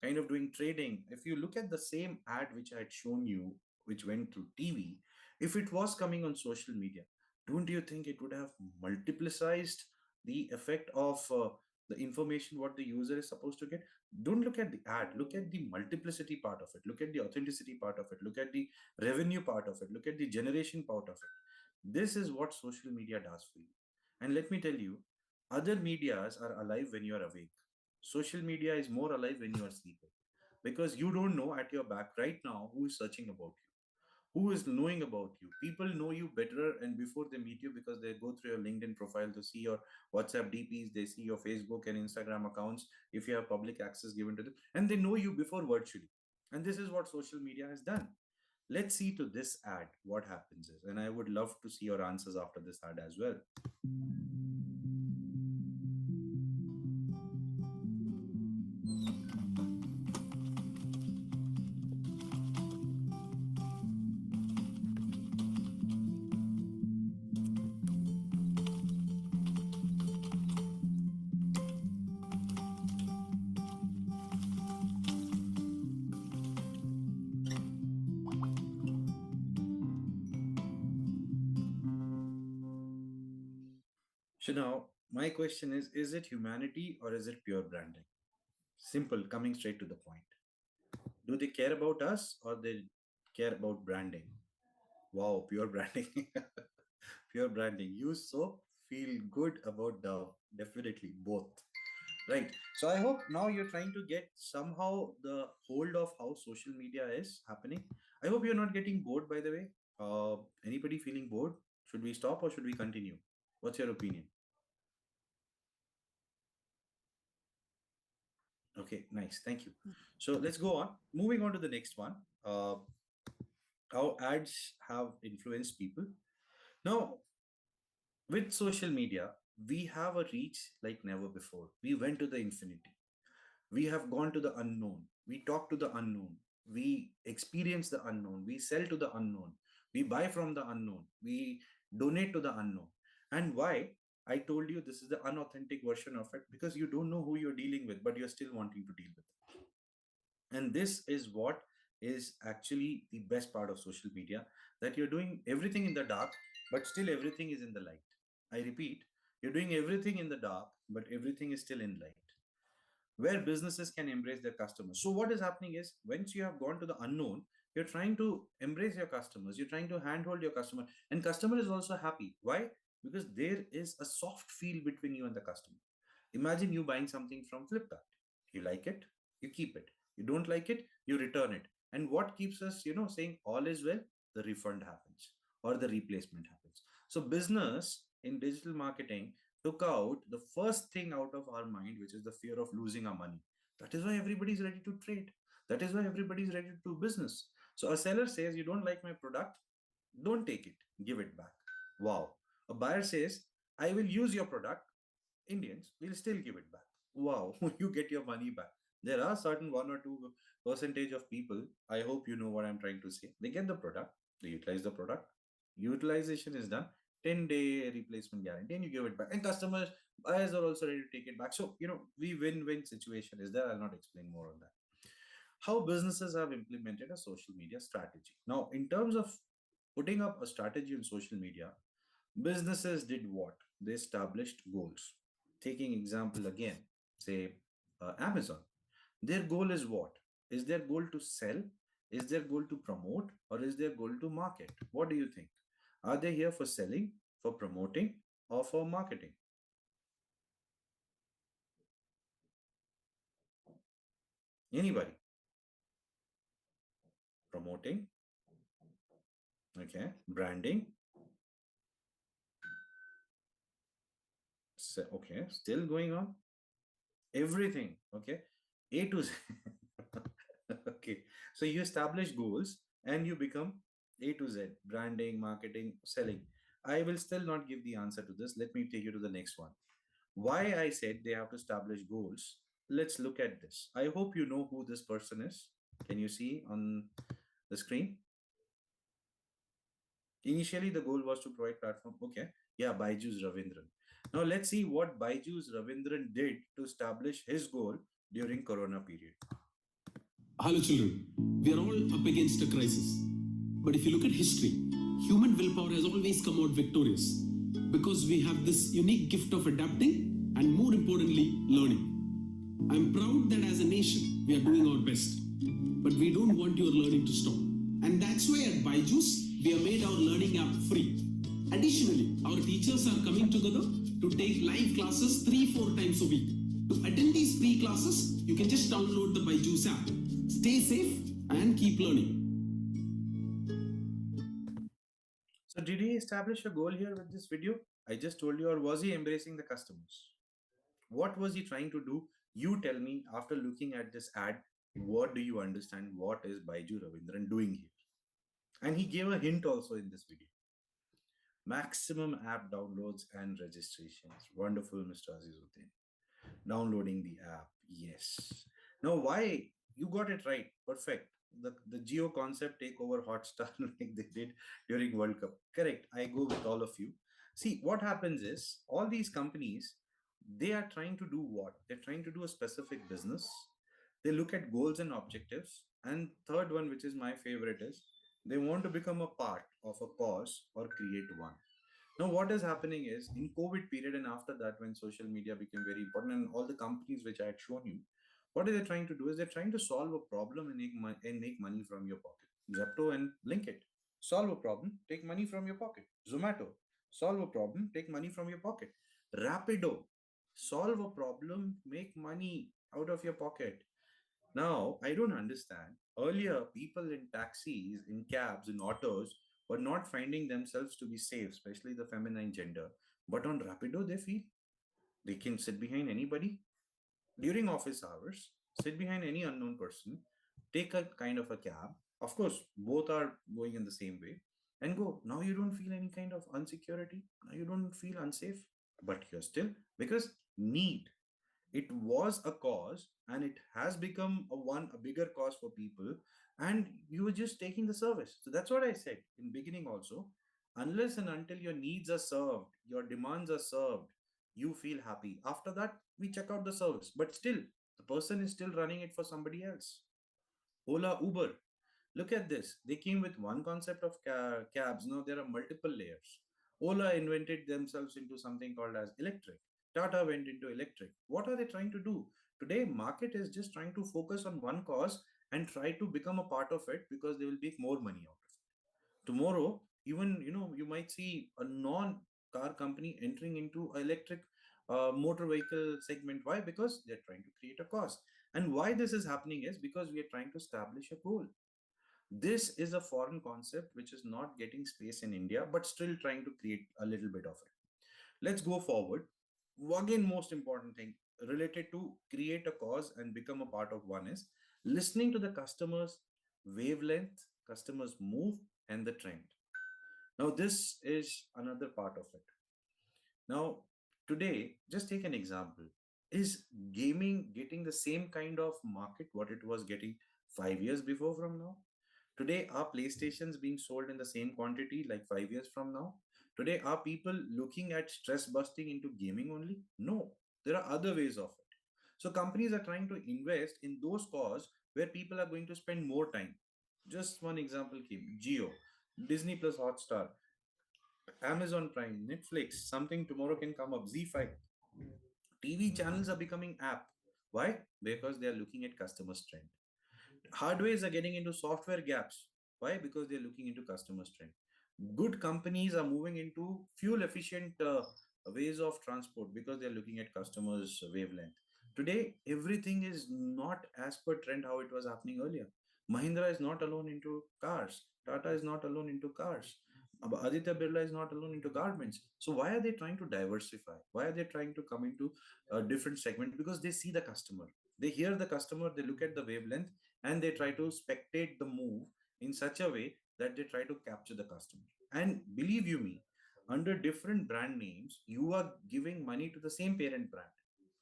kind of doing trading. If you look at the same ad which I had shown you, which went through TV, if it was coming on social media, don't you think it would have multiplicized the effect of the information what the user is supposed to get? Don't look at the ad, look at the multiplicity part of it, look at the authenticity part of it, look at the revenue part of it, look at the generation part of it. This is what social media does for you. And let me tell you, other medias are alive when you are awake. Social media is more alive when you are sleeping because you don't know at your back right now who is searching about you, who is knowing about you. People know you better and before they meet you because they go through your LinkedIn profile to see your WhatsApp DPs, they see your Facebook and Instagram accounts if you have public access given to them, and they know you before virtually. And this is what social media has done. Let's see to this ad what happens is, and I would love to see your answers after this ad as well. So now my question is it humanity or is it pure branding? Simple, coming straight to the point. Do they care about us or they care about branding? Wow, pure branding. Pure branding. Use soap, feel good about Dove. Definitely both. Right. So I hope now you're trying to get somehow the hold of how social media is happening. I hope you're not getting bored, by the way. Anybody feeling bored? Should we stop or should we continue? What's your opinion? Okay, nice. Thank you. So let's go on. Moving on to the next one. How ads have influenced people. Now, with social media, we have a reach like never before. We went to the infinity. We have gone to the unknown. We talk to the unknown. We experience the unknown. We sell to the unknown. We buy from the unknown. We donate to the unknown. And why? I told you this is the unauthentic version of it because you don't know who you're dealing with, but you're still wanting to deal with it. And this is what is actually the best part of social media, that you're doing everything in the dark, but still everything is in the light. I repeat, you're doing everything in the dark, but everything is still in light, where businesses can embrace their customers. So what is happening is, once you have gone to the unknown, you're trying to embrace your customers, you're trying to handhold your customer, and customer is also happy. Why? Because there is a soft feel between you and the customer. Imagine you buying something from Flipkart. You like it, you keep it. You don't like it, you return it. And what keeps us, saying all is well? The refund happens or the replacement happens. So business in digital marketing took out the first thing out of our mind, which is the fear of losing our money. That is why everybody is ready to trade. That is why everybody is ready to do business. So a seller says, you don't like my product, don't take it, give it back. Wow. A buyer says, I will use your product, Indians will still give it back. Wow, you get your money back. There are certain 1 or 2% of people, I hope you know what I'm trying to say. They get the product, they utilize the product, utilization is done, 10-day replacement guarantee, and you give it back. And customers, buyers are also ready to take it back. So, we win-win situation is there. I'll not explain more on that. How businesses have implemented a social media strategy. Now, in terms of putting up a strategy on social media, businesses did what? They established goals. Taking example again, say Amazon. Their goal is what? Is their goal to sell? Is their goal to promote? Or is their goal to market? What do you think? Are they here for selling, for promoting, or for marketing? Anybody? Promoting, okay, branding, okay, still going on. Everything, okay, A to Z. Okay, so you establish goals and you become A to Z: branding, marketing, selling. I will still not give the answer to this. Let me take you to the next one. Why I said they have to establish goals. Let's look at this. I hope you know who this person is. Can you see on the screen? Initially the goal was to provide platform. Okay, yeah, Baiju's Ravindran. Now let's see what Baiju's Ravindran did to establish his goal during corona period.
Hello, children. We are all up against a crisis. But if you look at history, human willpower has always come out victorious because we have this unique gift of adapting and, more importantly, learning. I'm proud that as a nation, we are doing our best. But we don't want your learning to stop. And that's why at Byju's, we have made our learning app free. Additionally, our teachers are coming together to take live classes 3-4 times a week. To attend these free classes, you can just download the Byju's app. Stay safe and keep learning.
So did he establish a goal here with this video? I just told you, or was he embracing the customers? What was he trying to do? You tell me after looking at this ad, what do you understand? What is Baiju Ravindran doing here? And he gave a hint also in this video. Maximum app downloads and registrations. Wonderful, Mr. Azizuddin. Downloading the app. Yes. Now, why? You got it right. Perfect. The Geo concept take over Hotstar like they did during World Cup. Correct. I go with all of you. See, what happens is all these companies, they are trying to do what? They're trying to do a specific business. They look at goals and objectives. And third one, which is my favorite, is they want to become a part of a cause or create one. Now, what is happening is in COVID period and after that, when social media became very important and all the companies which I had shown you, what are they trying to do is they're trying to solve a problem and make money from your pocket. Zepto and Blinkit, solve a problem, take money from your pocket. Zomato, solve a problem, take money from your pocket. Rapido, solve a problem, make money out of your pocket. Now, I don't understand. Earlier, people in taxis, in cabs, in autos were not finding themselves to be safe, especially the feminine gender. But on Rapido, they feel they can sit behind anybody during office hours, sit behind any unknown person, take a kind of a cab. Of course, both are going in the same way and go. Now you don't feel any kind of insecurity. Now you don't feel unsafe, but you're still, because need. It was a cause and it has become a bigger cause for people, and you were just taking the service. So that's what I said in beginning also. Unless and until your needs are served, your demands are served, you feel happy. After that, we check out the service, but still the person is still running it for somebody else. Ola, Uber, Look at this. They came with one concept of cabs. Now there are multiple layers. Ola invented themselves into something called as electric. Tata went into electric. What are they trying to do? Today, market is just trying to focus on one cause and try to become a part of it because they will make more money out of it. Tomorrow, even you might see a non-car company entering into electric motor vehicle segment. Why? Because they're trying to create a cost. And why this is happening is because we are trying to establish a goal. This is a foreign concept which is not getting space in India, but still trying to create a little bit of it. Let's go forward. Again, most important thing related to create a cause and become a part of one is listening to the customers' wavelength, customers' move, and the trend. Now, this is another part of it. Now, today, just take an example. Is gaming getting the same kind of market what it was getting 5 years before from now? Today, are PlayStations being sold in the same quantity like 5 years from now? Today, are people looking at stress busting into gaming only? No, there are other ways of it. So, companies are trying to invest in those cause where people are going to spend more time. Just one example came Geo, Disney Plus Hotstar, Amazon Prime, Netflix, something tomorrow can come up, Z5. TV channels are becoming app. Why? Because they are looking at customer strength. Hardwares are getting into software gaps. Why? Because they're looking into customer strength. Good companies are moving into fuel efficient ways of transport because they're looking at customers' wavelength. Today, everything is not as per trend how it was happening earlier. Mahindra is not alone into cars. Tata is not alone into cars. Aditya Birla is not alone into garments. So why are they trying to diversify? Why are they trying to come into a different segment? Because they see the customer. They hear the customer, they look at the wavelength, and they try to spectate the move in such a way that they try to capture the customer. And believe you me, under different brand names, you are giving money to the same parent brand.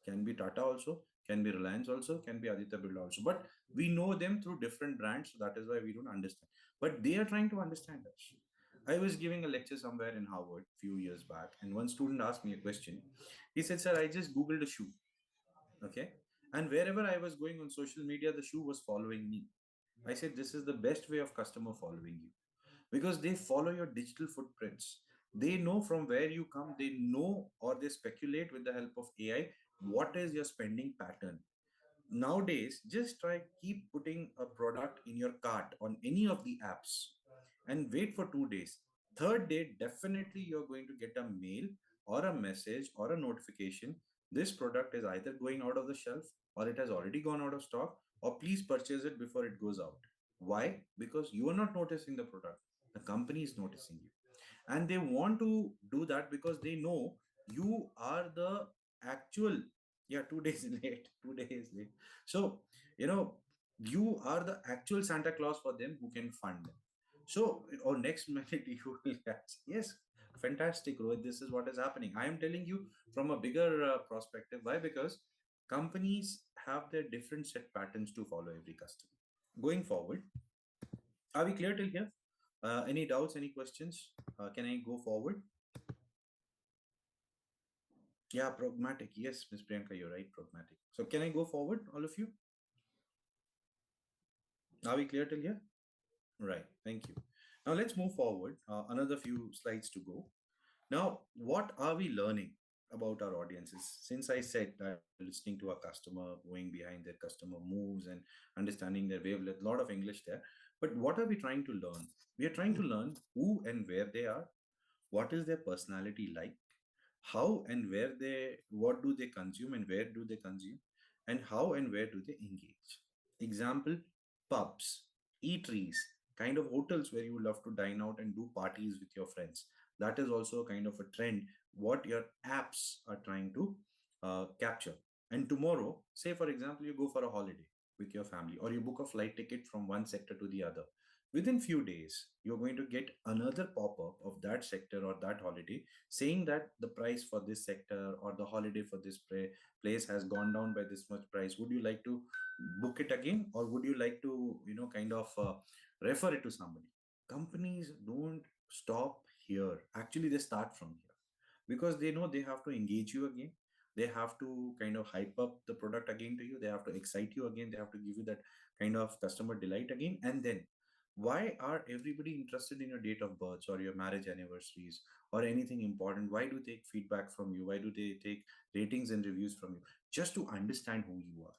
Can be Tata also, can be Reliance also, can be Aditya Birla also. But we know them through different brands, so that is why we don't understand. But they are trying to understand us. I was giving a lecture somewhere in Harvard a few years back, and one student asked me a question. He said, "Sir, I just Googled a shoe. Okay. And wherever I was going on social media, the shoe was following me." I said, "This is the best way of customer following you because they follow your digital footprints. They know from where you come, they know or they speculate with the help of AI what is your spending pattern. Nowadays, just try keep putting a product in your cart on any of the apps and wait for 2 days. Third day, definitely you're going to get a mail or a message or a notification. This product is either going out of the shelf or it has already gone out of stock, or please purchase it before it goes out. Why? Because you are not noticing the product, the company is noticing you. And they want to do that because they know you are the actual, yeah, 2 days late, 2 days late. So, you know, you are the actual Santa Claus for them who can fund them. So, or next minute you will catch. Yes, fantastic, Rohit. This is what is happening. I am telling you from a bigger perspective. Why? Because companies have their different set patterns to follow every customer. Going forward, are we clear till here? Any doubts, any questions? Can I go forward? Yeah, pragmatic. Yes, Miss Priyanka, you're right, pragmatic. So can I go forward, all of you? Are we clear till here? Right, thank you. Now let's move forward. Another few slides to go. Now, what are we learning about our audiences? Since I said that we are listening to our customer, going behind their customer moves and understanding their wavelength, a lot of English there. But what are we trying to learn? We are trying to learn who and where they are, what is their personality like, how and where they, what do they consume and where do they consume, and how and where do they engage. Example: pubs, eateries, kind of hotels where you love to dine out and do parties with your friends. That is also a kind of a trend what your apps are trying to capture. And tomorrow, say for example, you go for a holiday with your family, or you book a flight ticket from one sector to the other. Within few days, you're going to get another pop-up of that sector or that holiday saying that the price for this sector or the holiday for this place has gone down by this much price. Would you like to book it again, or would you like to kind of refer it to somebody? Companies don't stop here. Actually, they start from here because they know they have to engage you again. They have to kind of hype up the product again to you. They have to excite you again. They have to give you that kind of customer delight again. And then Why are everybody interested in your date of birth or your marriage anniversaries or anything important? Why do they take feedback from you? Why do they take ratings and reviews from you? Just to understand who you are.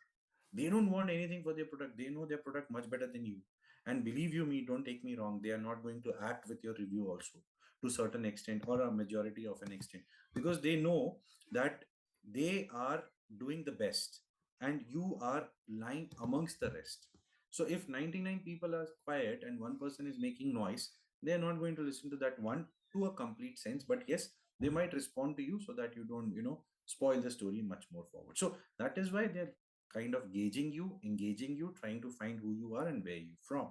They don't want anything for their product. They know their product much better than you. And believe you me, don't take me wrong, they are not going to act with your review also to certain extent or a majority of an extent, because they know that they are doing the best and you are lying amongst the rest. So if 99 people are quiet and one person is making noise, they are not going to listen to that one to a complete sense. But yes, they might respond to you so that you don't, spoil the story much more forward. So that is why they're kind of gauging you, engaging you, trying to find who you are and where you're from.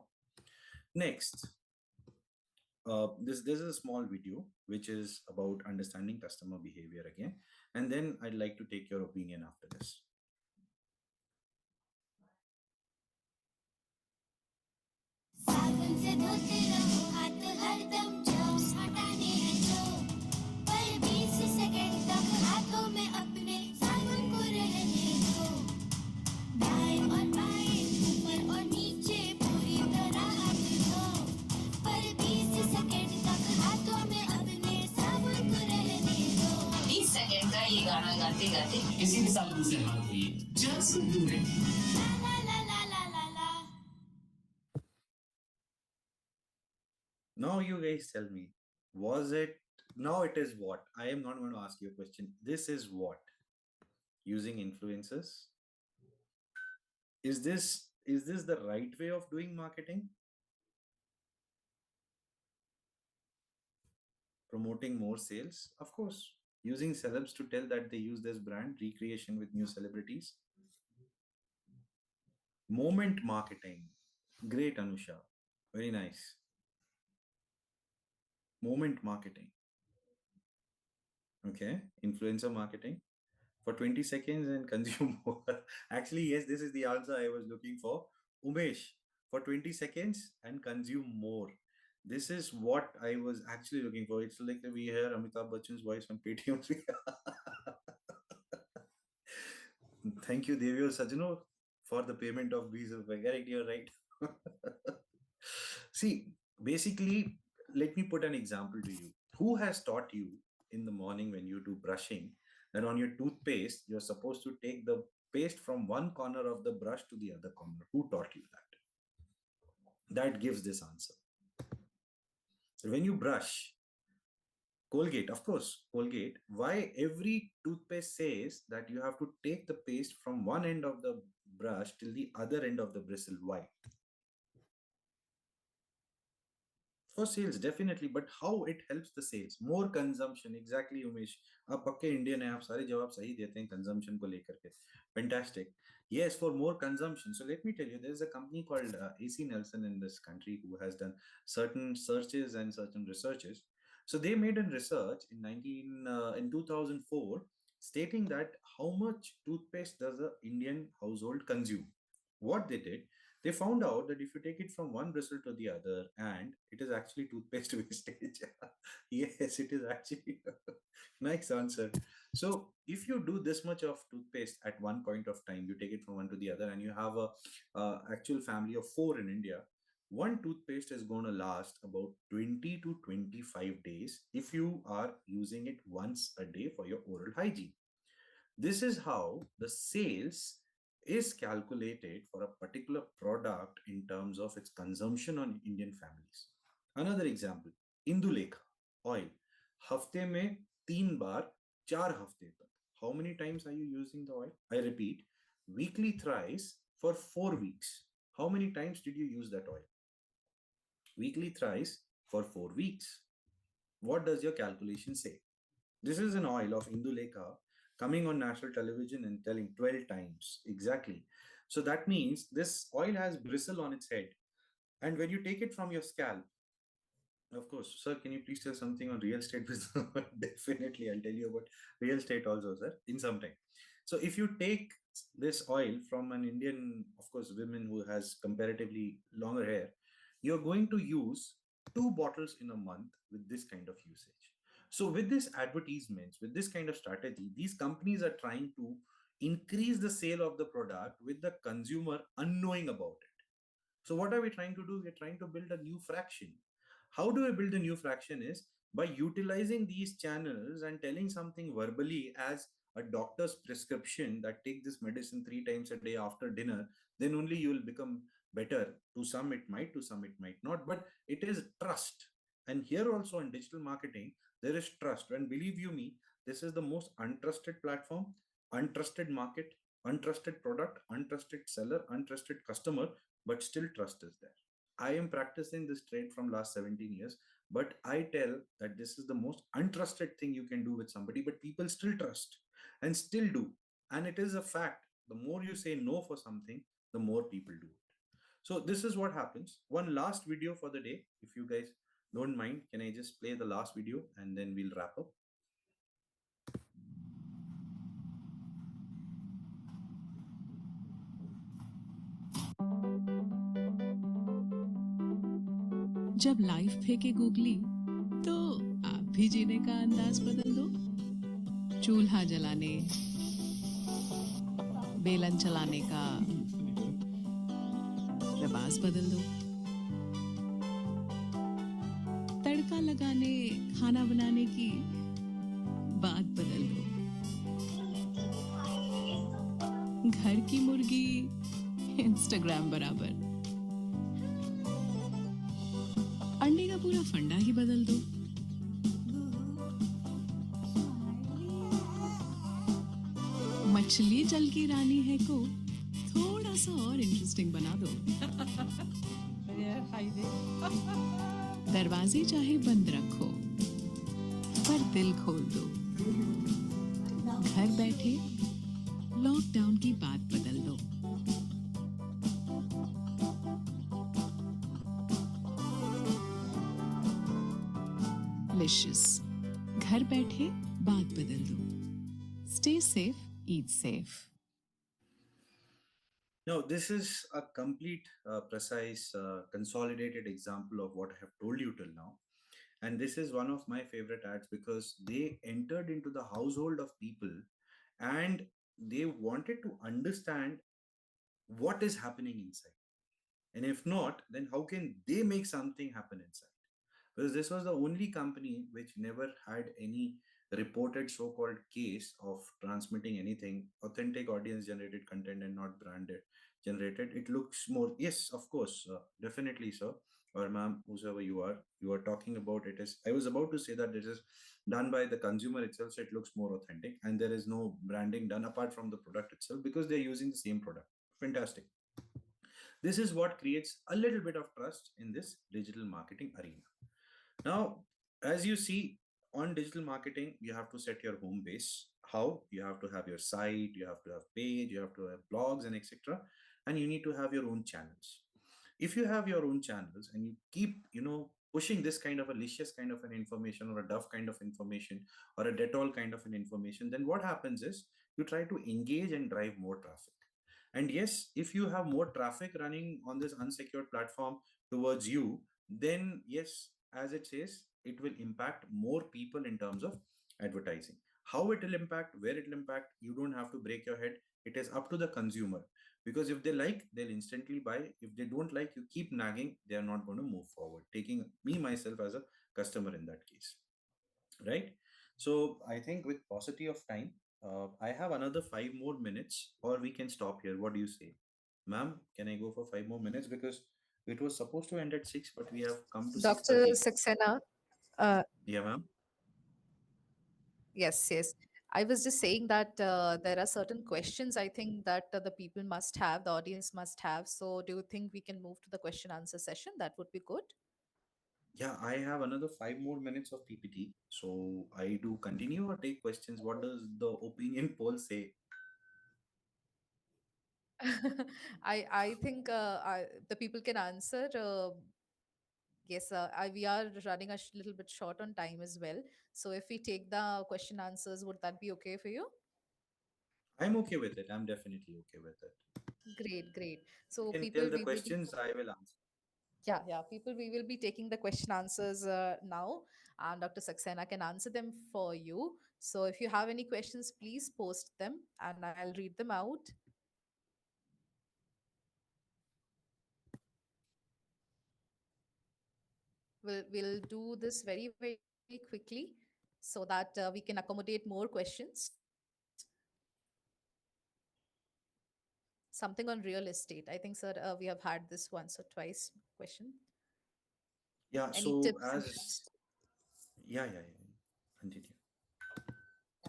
Next, this is a small video which is about understanding customer behavior again, and then I'd like to take your opinion after this.
साबुन से धोते रहो हाथ हरदम germs हटाने हैं जो पर 20 सेकंड तक हाथों में अपने साबुन को रहने दो दाएं और बाएं ऊपर और नीचे पूरी तरह हाथ धो पर 20 सेकंड तक हाथों में अपने साबुन को रहने दो 20 सेकंड का ये गाना गाते गाते
किसी भी साबुन से हाथ धोइए, जर्म्स दूर रहें।
ला ला ला ला ला ला
Now you guys tell me, was it, now it is what? I am not going to ask you a question. This is what? Using influencers? Is this the right way of doing marketing? Promoting more sales? Of course. Using celebs to tell that they use this brand, recreation with new celebrities. Moment marketing. Great, Anusha. Very nice. Moment marketing. Okay. Influencer marketing for 20 seconds and consume more. Actually, yes, this is the answer I was looking for. Umesh, for 20 seconds and consume more. This is what I was actually looking for. It's like we hear Amitabh Bachchan's voice on Paytm. Thank you, Devi or Sajano, for the payment of visa. Correct, you're right. See, basically, let me put an example to you. Who has taught you in the morning when you do brushing that on your toothpaste, you're supposed to take the paste from one corner of the brush to the other corner? Who taught you that? That gives this answer. So when you brush, Colgate, of course, Colgate, why every toothpaste says that you have to take the paste from one end of the brush till the other end of the bristle? Why? For sales, definitely, but how it helps the sales? More consumption, exactly, Umesh. आप पक्के Indian हैं, आप सारे जवाब सही देते हैं consumption को लेकर के. Fantastic. Yes, for more consumption. So let me tell you, there is a company called AC Nelson in this country who has done certain searches and certain researches. So they made a research in 2004 stating that how much toothpaste does a Indian household consume. What they did, they found out that if you take it from one bristle to the other, and it is actually toothpaste wastage. Yes, it is actually. Nice answer. So if you do this much of toothpaste at one point of time, you take it from one to the other, and you have a actual family of four in India, one toothpaste is going to last about 20 to 25 days if you are using it once a day for your oral hygiene. This is how the sales is calculated for a particular product in terms of its consumption on Indian families. Another example, Indulekha oil. हफ्ते में 3 बार 4 हफ्ते तक. How many times are you using the oil? I repeat, weekly thrice for 4 weeks. How many times did you use that oil? Weekly thrice for 4 weeks. What does your calculation say? This is an oil of Indulekha coming on national television and telling 12 times exactly. So that means this oil has bristle on its head. And when you take it from your scalp, of course, sir, can you please tell something on real estate business? Definitely, I'll tell you about real estate also, sir, in some time. So if you take this oil from an Indian, of course, women who has comparatively longer hair, you're going to use 2 bottles in a month with this kind of usage. So with this advertisements, with this kind of strategy, these companies are trying to increase the sale of the product with the consumer unknowing about it. So what are we trying to do? We're trying to build a new fraction. How do we build a new fraction is by utilizing these channels and telling something verbally as a doctor's prescription that take this medicine 3 times a day after dinner, then only you will become better. To some it might, to some it might not, but it is trust. And here also in digital marketing, there is trust. And believe you me, this is the most untrusted platform, untrusted market, untrusted product, untrusted seller, untrusted customer, but still trust is there. I am practicing this trade from last 17 years, but I tell that this is the most untrusted thing you can do with somebody, but people still trust and still do. And it is a fact. The more you say no for something, the more people do it. So this is what happens. One last video for the day. If you guys don't mind, can I just play the last video and then we'll wrap up?
जब life फेंके googly तो आप भी जीने का अंदाज बदल दो। चूल्हा जलाने, बेलन चलाने का रिवाज बदल दो। तड़का लगाने, खाना बनाने की बात बदल दो। घर की मुर्गी इंस्टाग्राम बराबर। अंडे का पूरा फंडा ही बदल दो। मछली जल की रानी है को थोड़ा सा और इंटरेस्टिंग बना दो। दरवाजे चाहे बंद रखो, पर दिल खोल दो। घर बैठे लॉकडाउन की बात बदल दो। Delicious. घर बैठे बात बदल दो। Stay safe, eat safe.
Now, this is a complete, precise, consolidated example of what I have told you till now. And this is one of my favorite ads because they entered into the household of people and they wanted to understand what is happening inside. And if not, then how can they make something happen inside? Because this was the only company which never had any reported so-called case of transmitting anything authentic audience generated content and not branded generated. It looks more, yes, of course, definitely, sir or ma'am, whoever you are talking about, it is, I was about to say that this is done by the consumer itself, so it looks more authentic and there is no branding done apart from the product itself because they're using the same product. Fantastic. This is what creates a little bit of trust in this digital marketing arena. Now, as you see, on digital marketing, you have to set your home base. How? You have to have your site, you have to have page, you have to have blogs and etc. And you need to have your own channels. If you have your own channels and you keep, pushing this kind of a licious kind of an information or a Dove kind of information or a Dettol kind of an information, then what happens is you try to engage and drive more traffic. And yes, if you have more traffic running on this unsecured platform towards you, then yes, as it says, it will impact more people in terms of advertising. How it will impact, where it will impact, you don't have to break your head. It is up to the consumer. Because if they like, they'll instantly buy. If they don't like, you keep nagging, they are not going to move forward. Taking me myself as a customer in that case. Right? So I think with paucity of time, I have another 5 more minutes, or we can stop here. What do you say, ma'am? Can I go for 5 more minutes because it was supposed to end at 6, but we have come to six
Dr.
thirty.
Saxena, uh,
Yeah, ma'am.
yes, yes. I was just saying that there are certain questions I think that the people must have, the audience must have. So, do you think we can move to the question answer session? That would be good.
Yeah, I have another 5 more minutes of PPT. So I do continue or take questions. What does the opinion poll say?
I think the people can answer. Yes, we are running a little bit short on time as well. So, if we take the question answers, would that be okay for you?
I'm okay with it. I'm definitely okay with it.
Great, great.
You
So,
can
people,
tell the
we will be,
questions, I will answer.
yeah, yeah, people, we will be taking the question answers now, and Dr. Saxena can answer them for you. So, if you have any questions, please post them and I'll read them out. We'll do this very, very quickly so that we can accommodate more questions. Something on real estate. I think, sir, we have had this once or twice question.
Yeah,
Any
so
tips and
as
tricks?
yeah. Continue.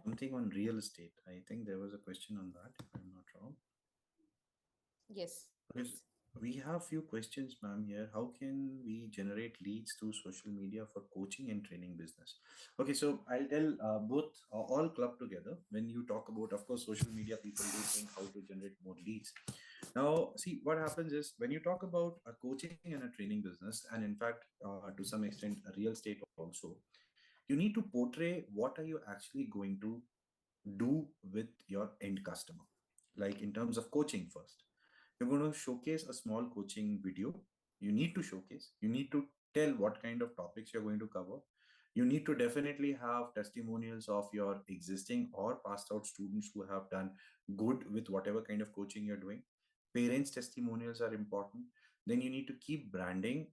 Something on real estate. I think there was a question on that, if I'm not wrong.
Yes.
Because we have few questions, ma'am, here. How can we generate leads through social media for coaching and training business? Okay, so I'll tell both all club together. When you talk about, of course, social media, people do think how to generate more leads. Now, see what happens is when you talk about a coaching and a training business, and in fact, to some extent, a real estate also, you need to portray what are you actually going to do with your end customer. Like in terms of coaching, first you're going to showcase a small coaching video. You need to showcase, you need to tell what kind of topics you're going to cover. You need to definitely have testimonials of your existing or passed out students who have done good with whatever kind of coaching you're doing. Parents testimonials are important. Then you need to keep branding.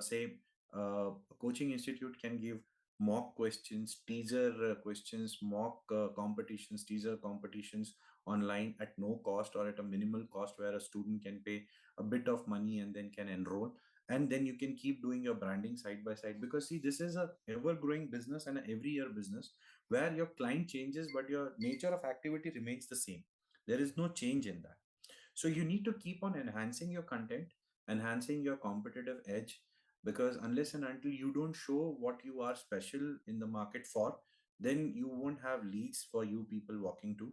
Say a coaching institute can give mock questions, teaser questions, mock competitions, teaser competitions online at no cost or at a minimal cost, where a student can pay a bit of money and then can enroll. And then you can keep doing your branding side by side, because see, this is a ever growing business and a every year business, where your client changes but your nature of activity remains the same. There is no change in that. So you need to keep on enhancing your content, enhancing your competitive edge, because unless and until you don't show what you are special in the market for, then you won't have leads for you people walking to.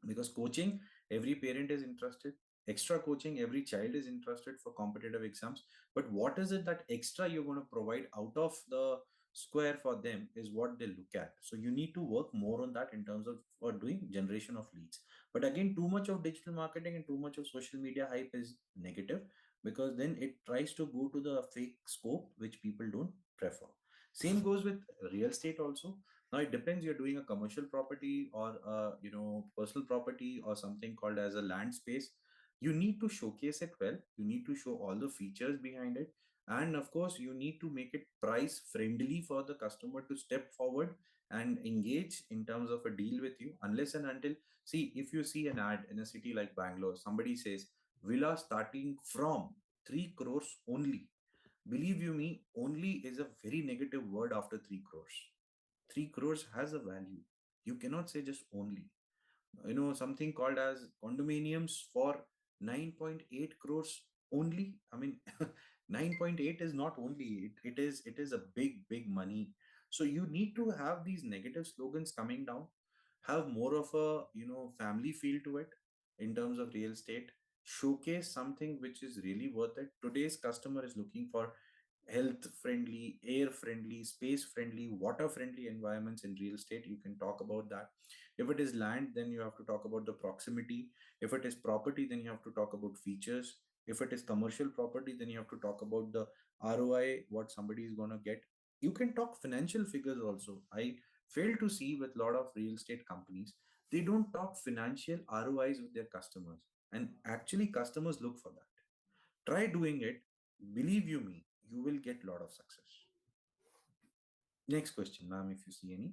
Because coaching, every parent is interested. Extra coaching, every child is interested for competitive exams. But what is it that extra you're going to provide out of the square for them is what they look at. So you need to work more on that in terms of for doing generation of leads. But again, too much of digital marketing and too much of social media hype is negative, because then it tries to go to the fake scope which people don't prefer. Same goes with real estate also. Now it depends, you're doing a commercial property or personal property or something called as a land space. You need to showcase it well. You need to show all the features behind it. And of course, you need to make it price friendly for the customer to step forward and engage in terms of a deal with you. Unless and until, see, if you see an ad in a city like Bangalore, somebody says villa starting from 3 crores only. Believe you me, only is a very negative word after 3 crores. 3 crores has a value. You cannot say just only. Something called as condominiums for 9.8 crores only. I mean, 9.8 is not only, it is a big money. So you need to have these negative slogans coming down, have more of a family feel to it in terms of real estate. Showcase something which is really worth it. Today's customer is looking for health friendly, air friendly, space friendly, water friendly environments in real estate. You can talk about that. If it is land, then you have to talk about the proximity. If it is property, then you have to talk about features. If it is commercial property, then you have to talk about the ROI, what somebody is going to get. You can talk financial figures also. I fail to see with a lot of real estate companies, they don't talk financial ROIs with their customers. And actually, customers look for that. Try doing it. Believe you me, you will get a lot of success. Next question, ma'am, if you see any.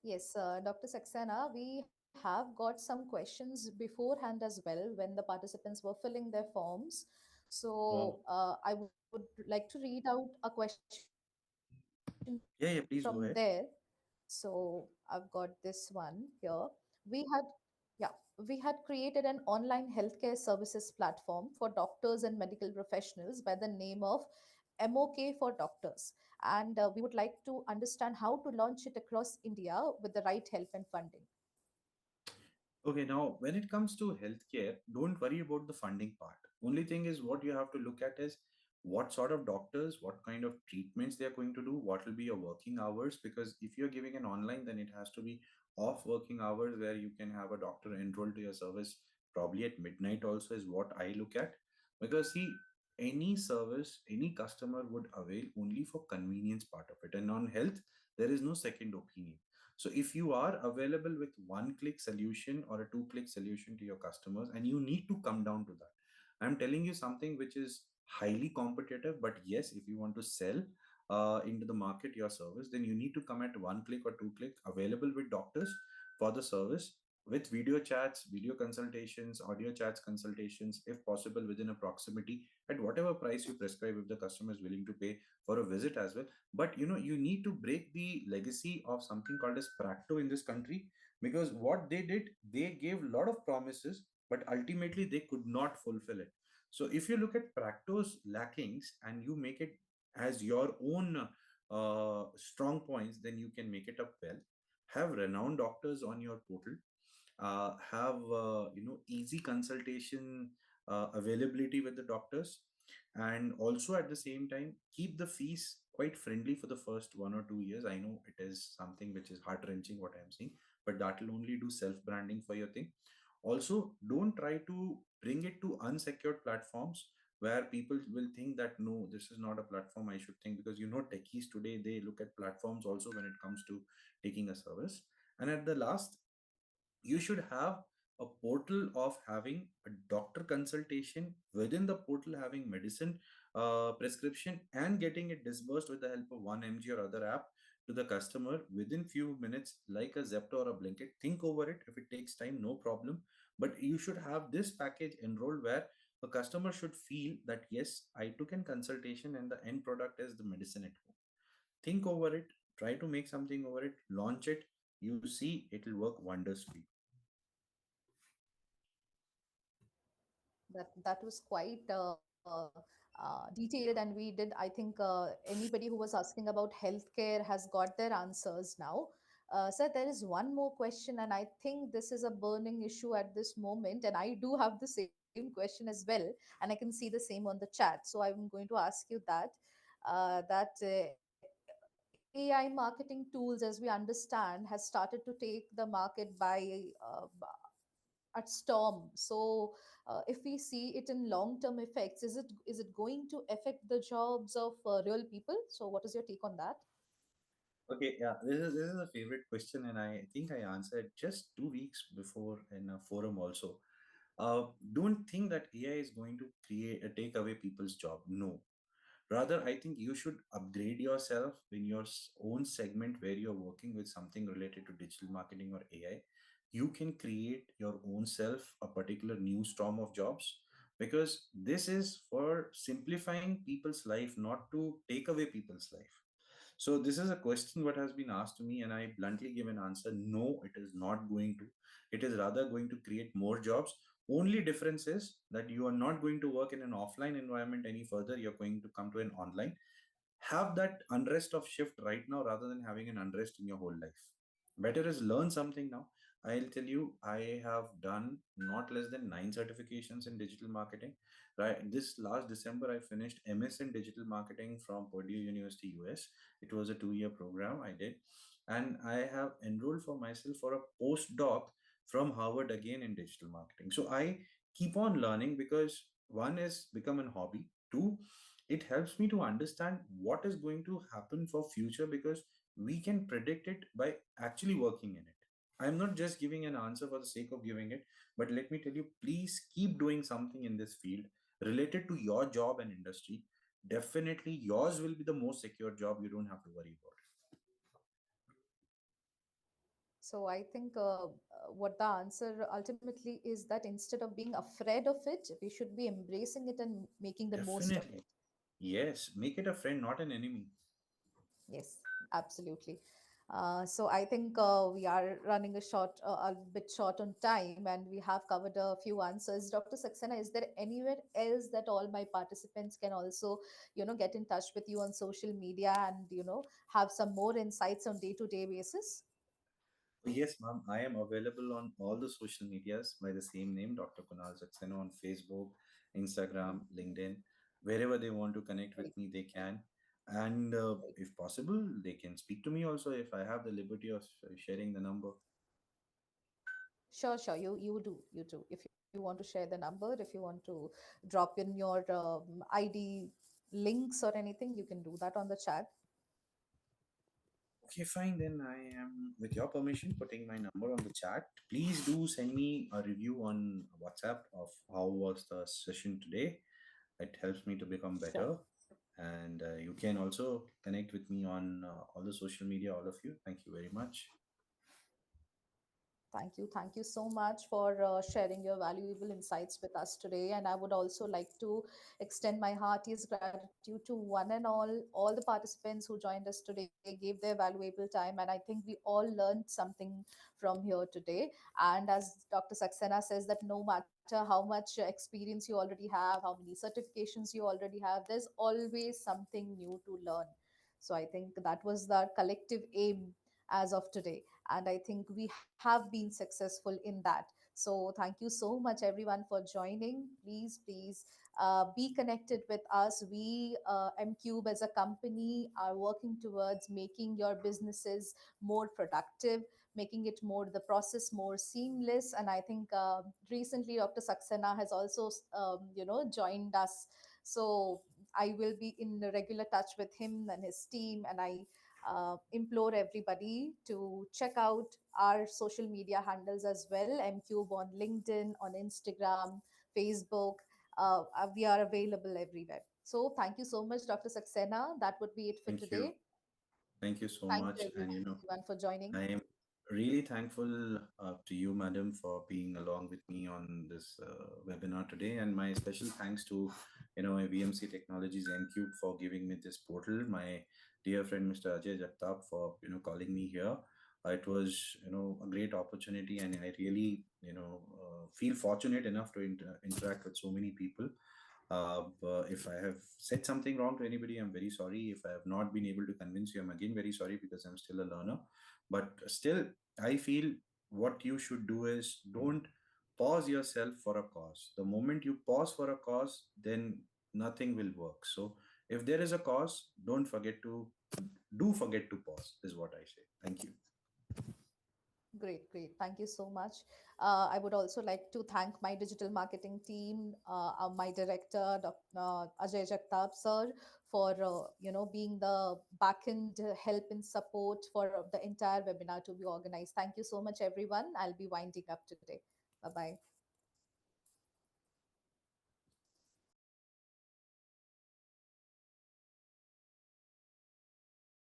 Yes, Dr. Saxena, we have got some questions beforehand as well when the participants were filling their forms. So
Wow.
I would like to read out a question from there.
Yeah, yeah, please go ahead.
So I've got this one here. We had, yeah, we had created an online healthcare services platform for doctors and medical professionals by the name of MOK for doctors. And we would like to understand how to launch it across India with the right help and funding.
Okay, now when it comes to healthcare, don't worry about the funding part. Only thing is what you have to look at is what sort of doctors, what kind of treatments they are going to do, what will be your working hours. Because if you're giving an online, then it has to be off working hours where you can have a doctor enroll to your service probably at midnight, also, is what I look at. Because see, any service, any customer would avail only for convenience part of it. And on health, there is no second opinion. So if you are available with one click solution or a two click solution to your customers, and you need to come down to that, I'm telling you something which is highly competitive. But yes, if you want to sell into the market your service, then you need to come at one click or two click, available with doctors for the service, with video chats, video consultations, audio chats, consultations, if possible within a proximity, at whatever price you prescribe, if the customer is willing to pay for a visit as well. But you need to break the legacy of something called as practo in this country, because what they did, they gave a lot of promises, but ultimately they could not fulfill it. So if you look at practo's lackings and you make it as your own strong points, then you can make it up well. Have renowned doctors on your portal, have easy consultation availability with the doctors, and also at the same time keep the fees quite friendly for the first 1 or 2 years. I know it is something which is heart wrenching what I'm saying, but that will only do self branding for your thing. Also, don't try to bring it to unsecured platforms where people will think that no, this is not a platform I should think, because techies today, they look at platforms also when it comes to taking a service. And at the last, you should have a portal of having a doctor consultation, within the portal having medicine prescription and getting it disbursed with the help of 1mg or other app to the customer within few minutes, like a Zepto or a Blinkit. Think over it. If it takes time, no problem, but you should have this package enrolled where a customer should feel that yes, I took in consultation and the end product is the medicine at home. Think over it, try to make something over it, launch it. You see, it will work wonders for you.
That was quite detailed, and we did, I think, anybody who was asking about healthcare has got their answers now. Sir, there is one more question, and I think this is a burning issue at this moment, and I do have the same question as well, and I can see the same on the chat, so I'm going to ask you that. AI marketing tools, as we understand, has started to take the market at storm. So if we see it in long term effects, is it going to affect the jobs of real people? So what is your take on that?
Okay, yeah, this is a favorite question, and I think I answered just 2 weeks before in a forum also. Don't think that AI is going to take away people's job. No, rather, I think you should upgrade yourself in your own segment where you're working with something related to digital marketing or AI. You can create your own self a particular new storm of jobs, because this is for simplifying people's life, not to take away people's life. So this is a question what has been asked to me, and I bluntly give an answer. No, it is not going to. It is rather going to create more jobs. Only difference is that you are not going to work in an offline environment any further. You're going to come to an online. Have that unrest of shift right now rather than having an unrest in your whole life. Better is learn something now. I'll tell you, I have done not less than 9 certifications in digital marketing. Right, this last December, I finished MS in digital marketing from Purdue University, US. It was a 2 year program I did, and I have enrolled for myself for a postdoc from Harvard again in digital marketing. So I keep on learning, because one is become a hobby. Two, it helps me to understand what is going to happen for future, because we can predict it by actually working in it. I'm not just giving an answer for the sake of giving it, but let me tell you, please keep doing something in this field related to your job and industry. Definitely yours will be the most secure job. You don't have to worry about
So I think what the answer ultimately is that instead of being afraid of it, we should be embracing it and making the
it.
most of it.
Definitely. Yes, make it a friend, not an enemy.
Yes, absolutely. So I think we are running a bit short on time, and we have covered a few answers. Dr. Saxena, is there anywhere else that all my participants can also, get in touch with you on social media and, have some more insights on day-to-day basis?
Yes, ma'am. I am available on all the social medias by the same name, Dr. Kunal Saxena, on Facebook, Instagram, LinkedIn. Wherever they want to connect with
Great,
me, they can. And
great.
if possible, they can speak to me also if I have the liberty of sharing the number.
Sure, sure. You do. If you want to share the number, if you want to drop in your ID links or anything, you can do that on the chat.
Okay, fine. Then I am, with your permission, putting my number on the chat. Please do send me a review on WhatsApp of how was the session today. It helps me to become
Sure.
better. And you can also connect with me on all the social media, all of you. Thank you very much.
Thank you. Thank you so much for sharing your valuable insights with us today. And I would also like to extend my heartiest gratitude to one and all the participants who joined us today, gave their valuable time. And I think we all learned something from here today. And as Dr. Saxena says, that no matter how much experience you already have, how many certifications you already have, there's always something new to learn. So I think that was the collective aim as of today, and I think we have been successful in that. So thank you so much everyone for joining. Please be connected with us. We mcube as a company are working towards making your businesses more productive, making it more the process more seamless. And I think recently Dr. Saxena has also joined us. So I will be in regular touch with him and his team, and I implore everybody to check out our social media handles as well. Mcube on LinkedIn, on Instagram, Facebook. We are available everywhere. So thank you so much, Dr. Saxena. That would be it for
Thank you.
today.
Thank you so
Thank you
much. And
everyone for joining.
I am really thankful to you, madam, for being along with me on this webinar today. And my special thanks to, VMC Technologies NCube for giving me this portal. My dear friend, Mr. Ajay Jagtap, for, calling me here. It was, a great opportunity, and I really, feel fortunate enough to interact with so many people. But if I have said something wrong to anybody, I'm very sorry. If I have not been able to convince you, I'm again very sorry, because I'm still a learner. But still, I feel what you should do is don't pause yourself for a cause. The moment you pause for a cause, then nothing will work. So if there is a cause, don't forget to do forget to pause, is what I say. Thank you.
Great, great. Thank you so much. I would also like to thank my digital marketing team, my director, Dr. Ajay Jagtap sir, for being the backend help and support for the entire webinar to be organized. Thank you so much, everyone. I'll be winding up today. Bye bye.